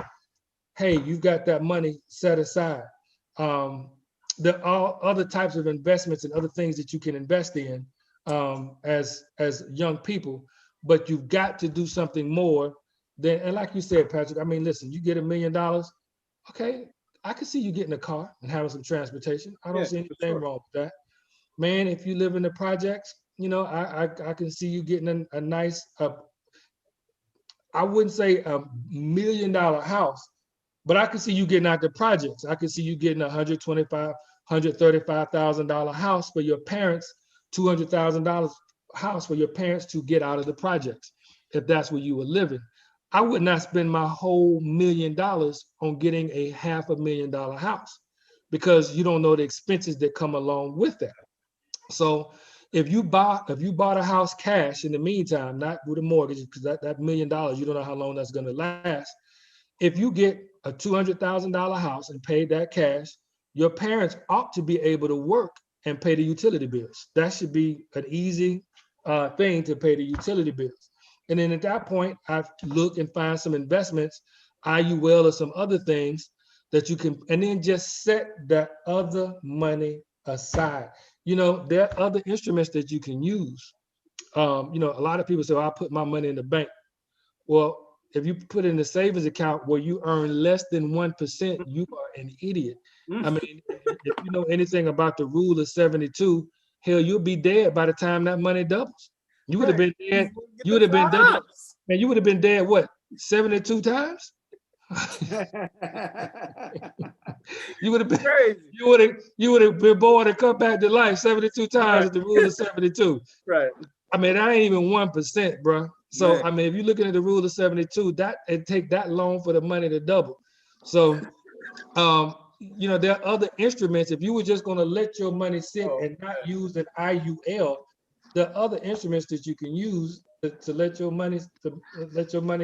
hey, you've got that money set aside. There are other types of investments and other things that you can invest in as young people, but you've got to do something more than, and like you said, Patrick, I mean, listen, you get $1 million, okay, I can see you getting a car and having some transportation. I don't see anything wrong with that. Man, if you live in the projects, I can see you getting a nice, I wouldn't say $1 million house, but I can see you getting out the projects. I can see you getting $125,000, $135,000 house for your parents, $200,000 house for your parents to get out of the projects, if that's where you were living. I would not spend my whole $1 million on getting a $500,000 house because you don't know the expenses that come along with that. So if you bought a house cash in the meantime, not with a mortgage, because that $1 million, you don't know how long that's going to last. If you get a $200,000 house and pay that cash, your parents ought to be able to work and pay the utility bills. That should be an easy thing to pay the utility bills. And then at that point, I look and find some investments, IUL or some other things that you can, and then just set that other money aside. There are other instruments that you can use. A lot of people say, I put my money in the bank. Well, if you put it in a savings account where you earn less than 1%, you are an idiot. I mean, if you know anything about the rule of 72, hell, you'll be dead by the time that money doubles. You would have been dead. You would have been dead. Man, you would have been dead, what, 72 times? You would have been crazy. You would have been born and come back to life 72 times at the rule of 72.
Right.
I mean, that ain't even 1%, bro. So, man. I mean, if you're looking at the rule of 72, it take that long for the money to double. So, there are other instruments. If you were just going to let your money sit and not use an IUL, there are other instruments that you can use to let your money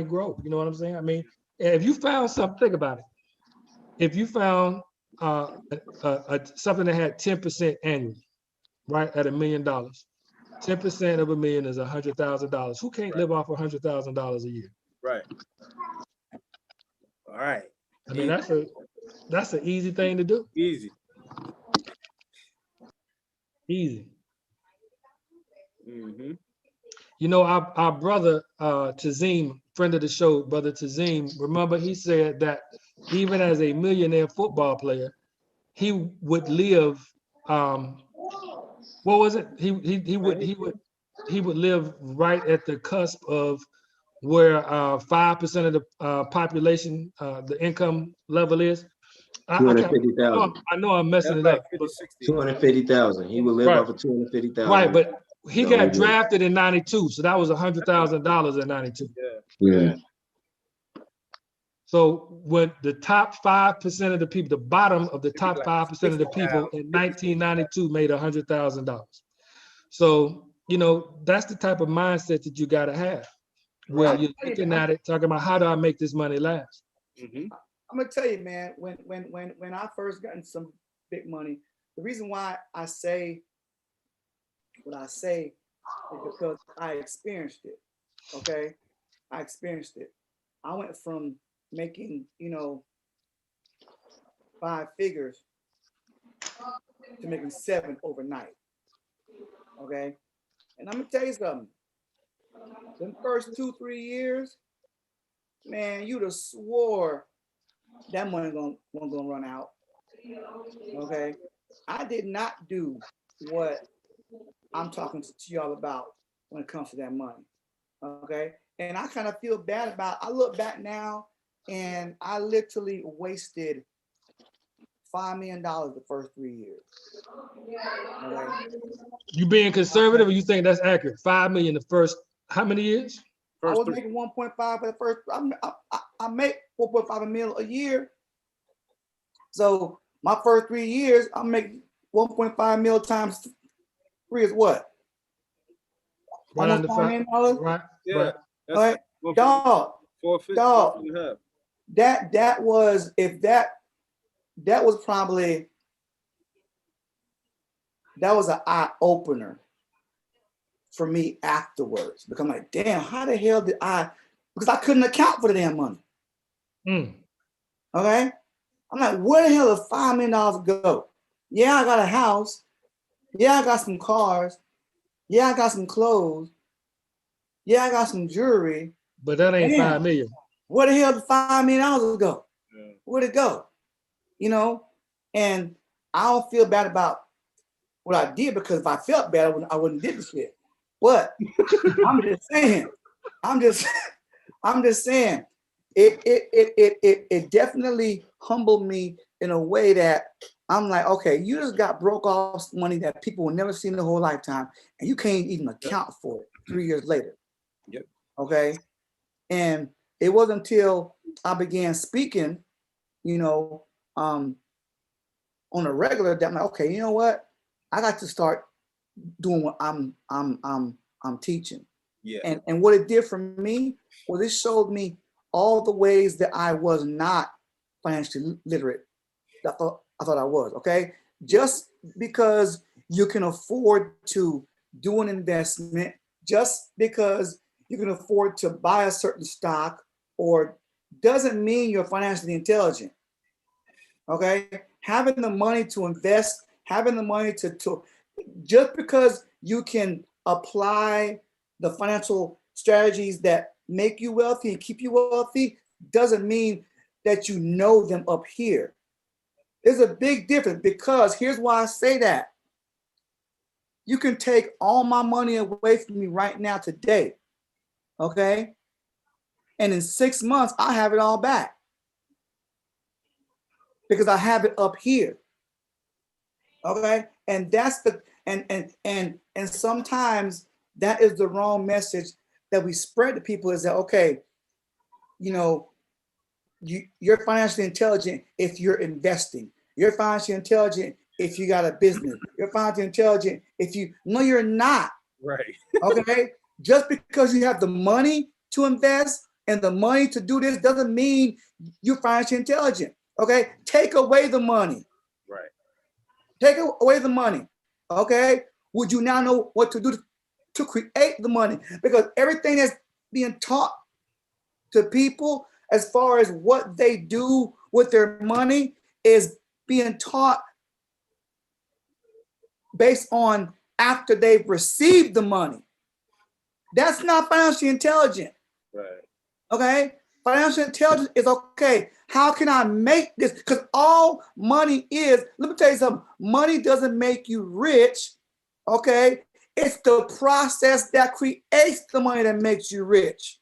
grow. You know what I'm saying? I mean, if you found something, think about it. If you found something that had 10% annually, right, at $1 million, 10% of $1 million is $100,000. Who can't live off $100,000 a year?
Right. All right.
I mean, that's an easy thing to do.
Easy.
Easy.
Mm-hmm.
You know, our brother Tazim, friend of the show, brother Tazim, remember he said that even as a millionaire football player, he would live. What was it? He would live right at the cusp of where 5% of the population, the income level is. I can't.
250,000.
I know I'm messing
That's
it
like
up.
50, 60.
250,000. He would live
Right.
off of 250,000.
Right, but he
The
got
whole
drafted in '92, so that was $100,000 in '92.
Yeah.
Yeah.
So when the top 5% of the people, the bottom of the top 5% of the people in 1992 made $100,000. So, you know, that's the type of mindset that you got to have, where
Right.
you're looking at it, talking about how do I make this money last?
Mm-hmm.
I'm gonna tell you, man, when I first got into some big money, the reason why I say what I say is because I experienced it. Okay. I experienced it. I went from making, 5 figures to making 7 overnight. Okay. And I'm gonna tell you something. The first 2-3 years, man, you'd have swore that money wasn't gonna run out. Okay. I did not do what I'm talking to y'all about when it comes to that money. Okay. And I kind of feel bad about, I look back now and I literally wasted $5 million the first 3 years. Okay.
You being conservative, or you think that's accurate? 5 million the first, how many years?
I
First
was
3.
making 1.5 for the first, I make 4.5 million a year. So my first 3 years, I'm making 1.5 million times 3 is what?
Right
Almost
under
$5 million.
Right.
Yeah.
Right.
That's
All right.
150,
Dog,
450,
dog.
450.
that was, if that was probably, that was an eye opener for me afterwards. Because I'm like, damn, how the hell did because I couldn't account for the damn money.
Mm.
Okay. I'm like, where the hell did $5 million go? Yeah, I got a house. Yeah, I got some cars. Yeah, I got some clothes. Yeah, I got some jewelry.
But that ain't
Damn.
5 million.
Where the hell did $5 million go?
Yeah.
Where'd it go? And I don't feel bad about what I did, because if I felt bad, I wouldn't did the shit. But I'm just saying, I'm just saying, it definitely humbled me in a way that I'm like, okay, you just got broke off money that people will never see in their whole lifetime, and you can't even account for it 3 years later.
Yep.
Okay. And it wasn't until I began speaking, on a regular, that I'm like, okay, you know what? I got to start doing what I'm teaching.
Yeah.
And what it did for me was it showed me all the ways that I was not financially literate. I thought I was. Okay. Just because you can afford to do an investment, just because you can afford to buy a certain stock, or doesn't mean you're financially intelligent. Okay. Having the money to invest, having the money to just because you can apply the financial strategies that make you wealthy and keep you wealthy, doesn't mean that you know them up here. There's a big difference, because here's why I say that. You can take all my money away from me right now today, okay? And in 6 months, I have it all back, because I have it up here, okay? And that's the, and sometimes that is the wrong message that we spread to people, is that, okay, you're financially intelligent if you're investing. You're financially intelligent if you got a business. You're financially intelligent if no, you're not.
Right.
Okay. Just because you have the money to invest and the money to do this doesn't mean you're financially intelligent. Okay. Take away the money.
Right.
Take away the money. Okay. Would you now know what to do to create the money? Because everything that's being taught to people as far as what they do with their money is being taught based on after they've received the money. That's not financially intelligent.
Right.
Okay? Financial intelligence is, okay, how can I make this? Because all money is, let me tell you something, money doesn't make you rich, okay? It's the process that creates the money that makes you rich.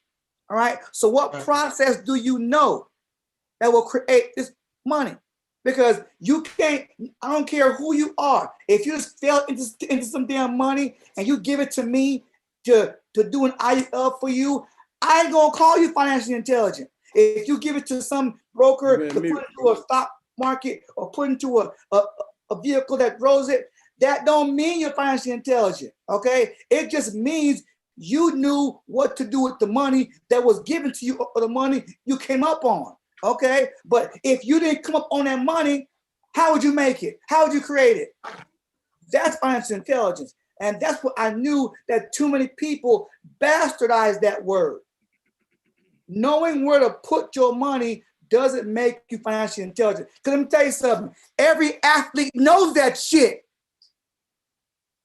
All right? So what process do you know that will create this money? Because you can't, I don't care who you are. If you just fell into some damn money and you give it to me to do an IUL for you, I ain't gonna call you financially intelligent. If you give it to some broker to put into a stock market or put into a vehicle that grows it, that don't mean you're financially intelligent, okay? It just means you knew what to do with the money that was given to you or the money you came up on, okay? But if you didn't come up on that money, how would you make it? How would you create it? That's financial intelligence. And that's what I knew, that too many people bastardized that word. Knowing where to put your money doesn't make you financially intelligent. Because let me tell you something, every athlete knows that shit,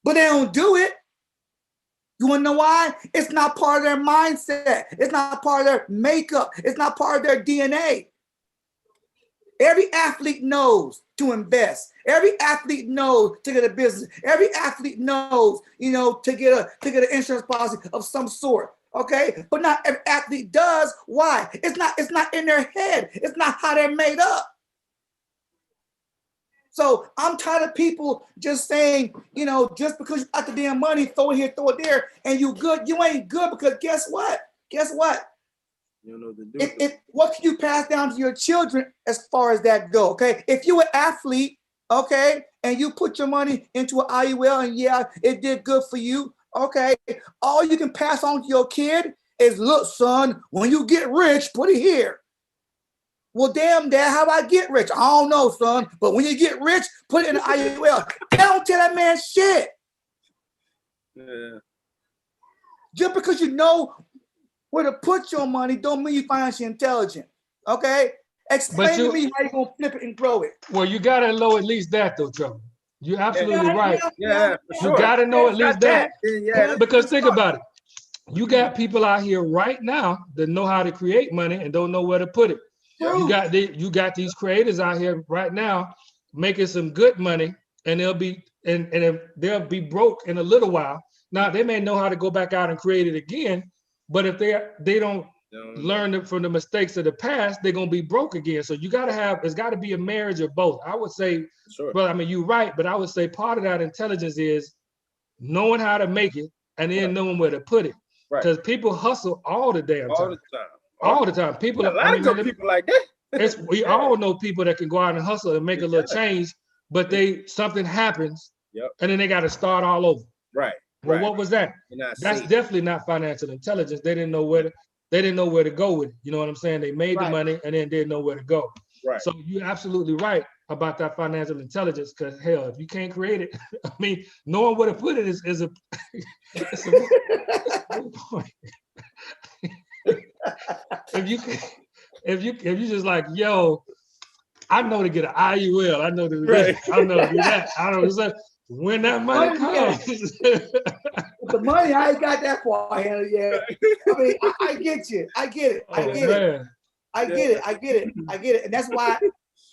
but they don't do it. You wanna know why? It's not part of their mindset. It's not part of their makeup. It's not part of their DNA. Every athlete knows to invest. Every athlete knows to get a business. Every athlete knows, you know, to get an insurance policy of some sort. Okay, but not every athlete does. Why? It's not in their head. It's not how they're made up. So I'm tired of people just saying, you know, just because you got the damn money, throw it here, throw it there, and you good. You ain't good, because guess what? Guess what?
You don't know what to do.
What can you pass down to your children as far as that go? Okay, if you're an athlete, okay, and you put your money into an IUL, and yeah, it did good for you. Okay, all you can pass on to your kid is, look, son, when you get rich, put it here. Well, damn, Dad, how do I get rich? I don't know, son, but when you get rich, put it in the IUL. Don't tell that man shit.
Yeah.
Just because you know where to put your money don't mean you're financially intelligent. Okay? Explain to me how you're going to flip it and grow it.
Well, you got to know at least that, though, Trevor. You're absolutely right.
Yeah, for sure.
You got to know at least that.
Yeah,
because think about it. You got people out here right now that know how to create money and don't know where to put it. You got these creators out here right now making some good money, and they'll be broke in a little while. Now they may know how to go back out and create it again, but if they don't learn from the mistakes of the past, they're gonna be broke again. So it's got to be a marriage of both. I would say, well, I mean, you're right, but I would say part of that intelligence is knowing how to make it and then knowing where to put it. Because people hustle all the damn time. All the time. People,
a lot of people like that.
We all know people that can go out and hustle and make a little change, but something happens, and then they got to start all over.
Right.
Well, what was that? That's definitely not financial intelligence. They didn't know where to go with it. You know what I'm saying? They made the money and then didn't know where to go.
Right.
So you're absolutely right about that financial intelligence, because hell, if you can't create it, I mean, knowing where to put it is a point. If you just like, yo, I know to get an IUL, I know to do this, I know to do that, I know to when that money comes.
The money, I ain't got that far yet. I mean, I get you. I get it. I get it. I get it. And that's why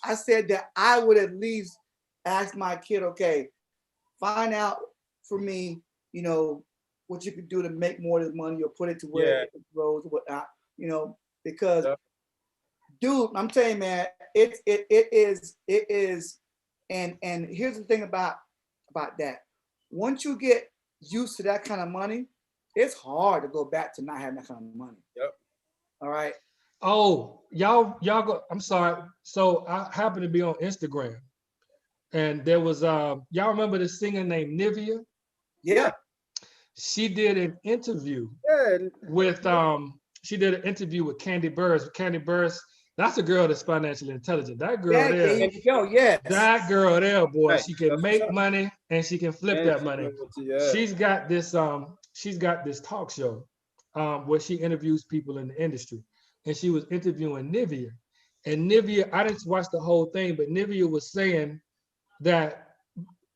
I said that I would at least ask my kid, okay, find out for me, you know, what you could do to make more of the money or put it to where it grows or whatnot, you know, because dude, I'm telling you, man, it is, and here's the thing about that. Once you get used to that kind of money, it's hard to go back to not having that kind of money.
Yep.
All right.
Oh, y'all go. I'm sorry. So I happened to be on Instagram, and there was y'all remember the singer named Nivea?
Yeah.
She did an interview with Candy Burris. Candy Burris, that's a girl that's financially intelligent. That girl there. That girl there, boy, she can make money and she can flip that money. She's got this talk show where she interviews people in the industry. and she was interviewing Nivea. And Nivea, I didn't watch the whole thing, but Nivea was saying that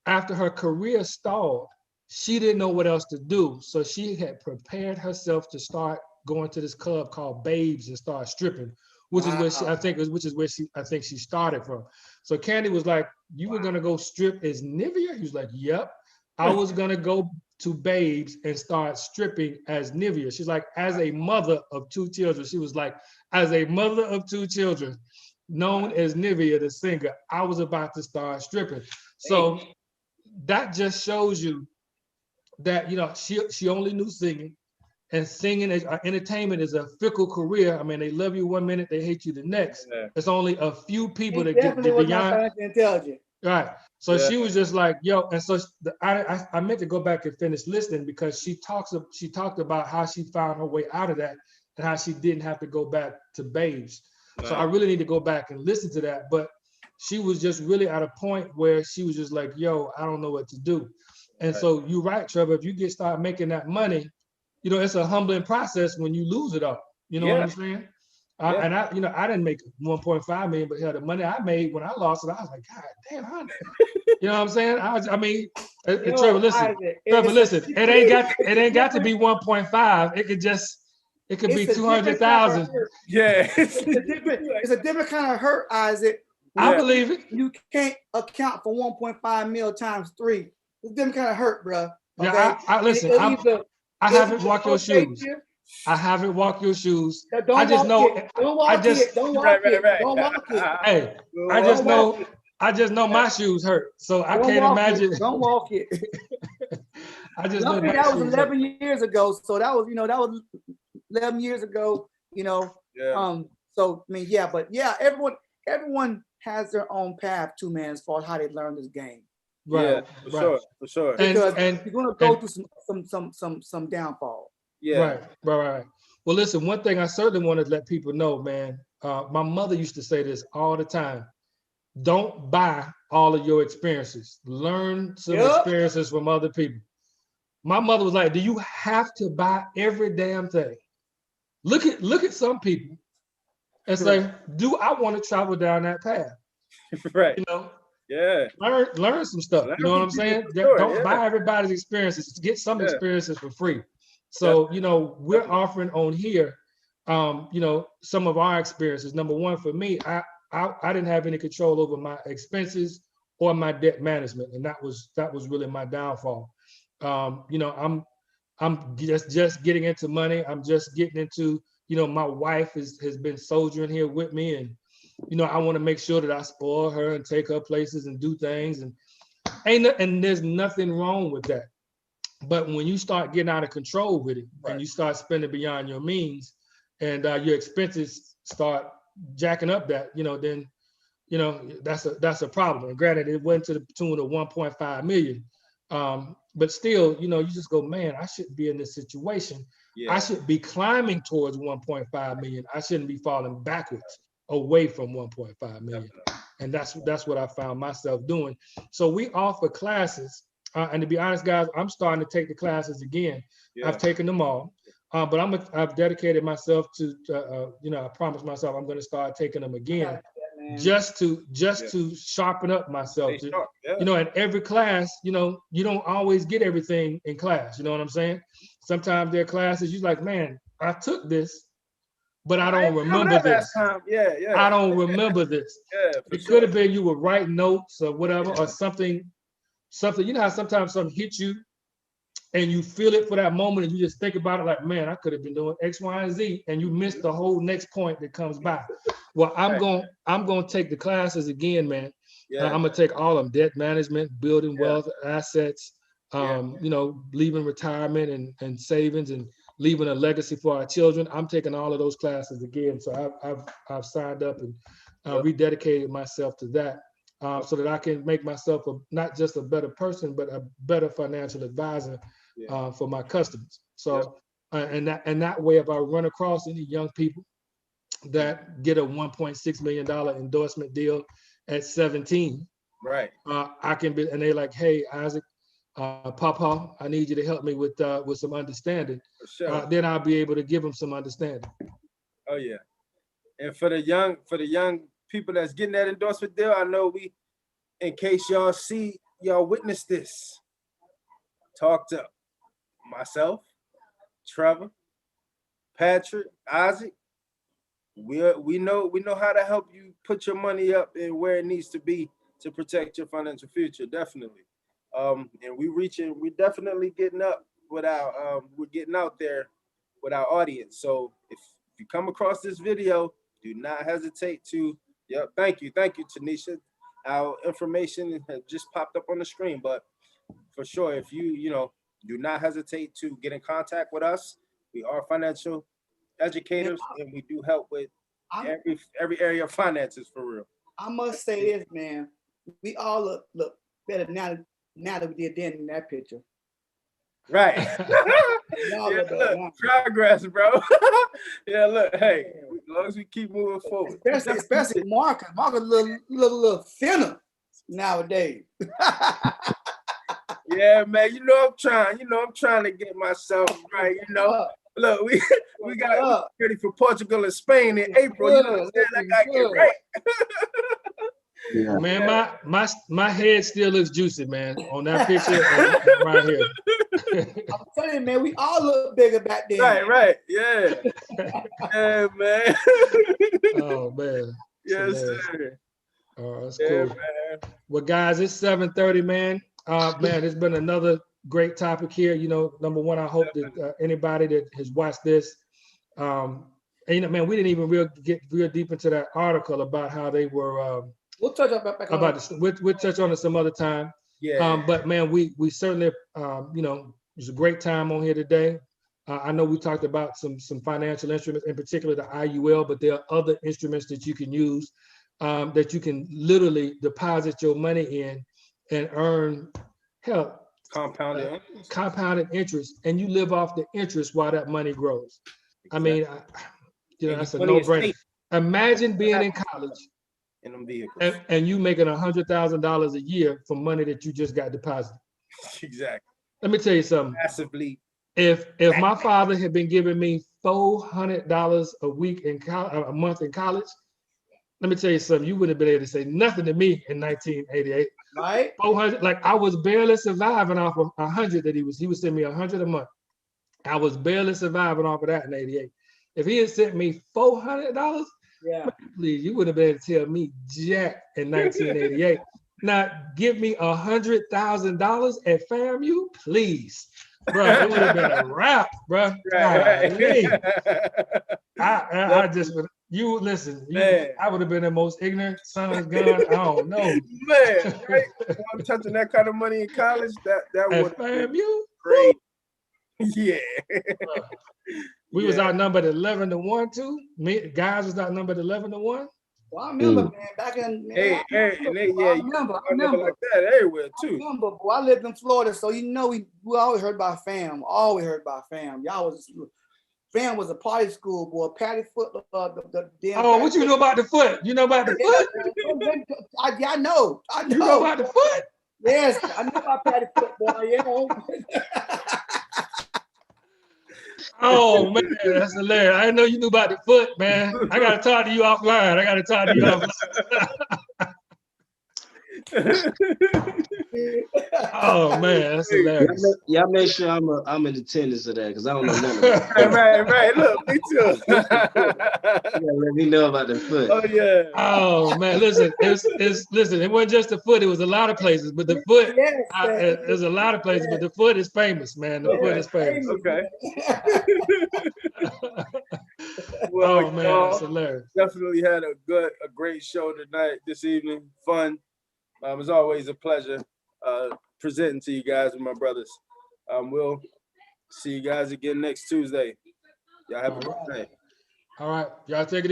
after her career stalled, she didn't know what else to do. So she had prepared herself to start going to this club called Babes and start stripping, which is where she, I think she started from. So Candy was like, you were gonna go strip as Nivea? He was like, yep. I was gonna go to Babes and start stripping as Nivea. She's like, as a mother of 2 children, she was like, as a mother of 2 children, known as Nivea, the singer, I was about to start stripping. So that just shows you that, you know, she only knew singing, and singing entertainment is a fickle career. I mean, they love you one minute, they hate you the next.
Yeah.
There's only a few people that
definitely
get
was not
beyond.
financially intelligent.
Right. So
Yeah.
she was just like, yo, and so I meant to go back and finish listening because she talked about how she found her way out of that and how she didn't have to go back to Babes.
Right.
So I really need to go back and listen to that. But she was just really at a point where she was just like, yo, I don't know what to do. And so you're right, Trevor, if you start making that money, you know, it's a humbling process when you lose it all. You know what I'm saying? And I didn't make 1.5 million, but hell, the money I made when I lost it, I was like, God damn, you know what I'm saying? Trevor, listen, it ain't got to be 1.5. It could be 200,000.
Yeah.
It's a different kind of hurt, Isaac.
I believe it.
You can't account for 1.5 mil times 3. It's a different kind of hurt, bro. Okay?
Yeah, listen, I haven't walked your shoes. I haven't walked your shoes. I just know.
Don't walk it. Don't walk it. Don't walk it.
Hey, I just know my shoes hurt, so I can't imagine.
Don't walk it.
I just know my
that was
shoes
11
hurt.
years ago. So that was 11 years ago. You know.
Yeah.
So I mean, yeah, but yeah, everyone has their own path too, man, as far as how they learn this game.
Right. Yeah, for sure.
Because you're gonna go through some downfall.
Yeah.
Right. Well, listen, one thing I certainly want to let people know, man, my mother used to say this all the time. Don't buy all of your experiences. Learn some experiences from other people. My mother was like, do you have to buy every damn thing? Look at some people and say, do I want to travel down that path?
Right.
You know?
Yeah.
Learn some stuff. You know what I'm saying? Don't buy everybody's experiences. Get some experiences for free. So, you know, we're offering on here, you know, some of our experiences. Number one, for me, I didn't have any control over my expenses or my debt management, and that was really my downfall. You know, I'm just getting into money. I'm just getting into, you know, my wife has been soldiering here with me, and you know, I want to make sure that I spoil her and take her places and do things, and there's nothing wrong with that. But when you start getting out of control with it, and you start spending beyond your means, and your expenses start jacking up that, you know, then, you know, that's a problem. And granted, it went to the tune of 1.5 million. But still, you know, you just go, man, I shouldn't be in this situation. Yeah. I should be climbing towards 1.5 million. I shouldn't be falling backwards away from 1.5 million. And that's what I found myself doing. So we offer classes. And to be honest, guys, I'm starting to take the classes again. Yeah. I've taken them all, but I've dedicated myself to, you know, I promised myself I'm going to start taking them again, just to sharpen up myself. You know, in every class, you know, you don't always get everything in class. You know what I'm saying? Sometimes there are classes you're like, man, I took this, but I don't remember this. I don't remember this. It could have been you were writing notes or whatever, or something, you know how sometimes something hits you and you feel it for that moment and you just think about it like, man, I could have been doing X, Y, and Z, and you miss the whole next point that comes by. Well, I'm going to take the classes again, man. I'm going to take all of them: debt management, building wealth, assets, you know, leaving retirement and savings and leaving a legacy for our children. I'm taking all of those classes again. So I've signed up and rededicated myself to that. So that I can make myself not just a better person, but a better financial advisor for my customers. So, and that way, if I run across any young people that get a $1.6 million endorsement deal at 17, I can be, and they're like, hey, Isaac, Papa, I need you to help me with some understanding. Then I'll be able to give them some understanding.
Oh yeah. And for the young people that's getting that endorsement deal, I know in case y'all witness this, talk to myself, Trevor, Patrick, Isaac. We know how to help you put your money up and where it needs to be to protect your financial future, definitely. And we're definitely getting up with we're getting out there with our audience. So if you come across this video, do not hesitate to, thank you, Tanisha. Our information has just popped up on the screen, but for sure, if you do not hesitate to get in contact with us. We are financial educators, and we do help with every area of finances, for real.
I must say this, man. We all look better now that we did then in that picture.
Right. Look, progress, bro. Yeah, look, hey, as long as we keep moving forward.
Especially Marcus. Marcus a little thinner nowadays.
Yeah, man. I'm trying to get myself right. Look, we got ready for Portugal and Spain in April. You know what I'm saying? I gotta get right.
Yeah.
Man, my head still looks juicy, man, on that picture and right here.
I'm telling you, man, we all look bigger back then.
Right. Yeah. Yeah, man.
Oh man.
Yes, sir.
Oh, that's cool. Man. Well, guys, it's 7:30, man. Man, it's been another great topic here. Number one, I hope that anybody that has watched this, and man, we didn't even get real deep into that article about how they were.
We'll touch on back about
this. We'll touch on it some other time.
Yeah.
But man, we certainly, it was a great time on here today. I know we talked about some financial instruments, in particular the IUL, but there are other instruments that you can use that you can literally deposit your money in and earn compounded interest, and you live off the interest while that money grows. Exactly. I mean, that's a no-brainer. Imagine being in college
in them vehicles
and you making $100,000 a year from money that you just got deposited.
Exactly.
Let me tell you something.
Massively.
If my father had been giving me $400 a week a month in college, let me tell you something. You wouldn't have been able to say nothing to me in 1988.
Right?
400, like I was barely surviving off of 100 that he was sending me 100 a month. I was barely surviving off of that in 88. If he had sent me $400, please, you wouldn't have been able to tell me jack in 1988. Now give me $100,000 at FAMU, please, bro. It would have been a wrap, bro. Right. I just would. You listen, I would have been the most ignorant son of gun. I don't know,
man. Right? I'm touching that kind of money in college. That would have been great. Yeah.
We was outnumbered 11-1 too. Guys was outnumbered 11-1.
Well, I remember, man, back in. Man, I remember
like that everywhere too.
I remember, boy, I lived in Florida, so we always heard about fam. Always heard about fam. Fam was a party school, boy. Patty Foot, the damn.
Oh, what you know about the foot? You know about the foot?
I know.
You know about the foot?
Yes, I know about Patty Foot, boy.
Oh man, that's hilarious. I didn't know you knew about the foot, man. I gotta talk to you offline. Oh man, that's hilarious.
Y'all make sure I'm in attendance of that because I don't know nothing about it.
Right. Look, me too.
Let me know about the foot.
Oh yeah.
Oh man, listen, it wasn't just the foot, it was a lot of places, but the foot, there's a lot of places, but the foot is famous, man. The foot is famous.
Okay.
Well, oh man, that's hilarious.
Definitely had a great show tonight, this evening. Fun. It's always a pleasure presenting to you guys with my brothers. We'll see you guys again next Tuesday. Y'all have a good night.
All right, y'all take it easy.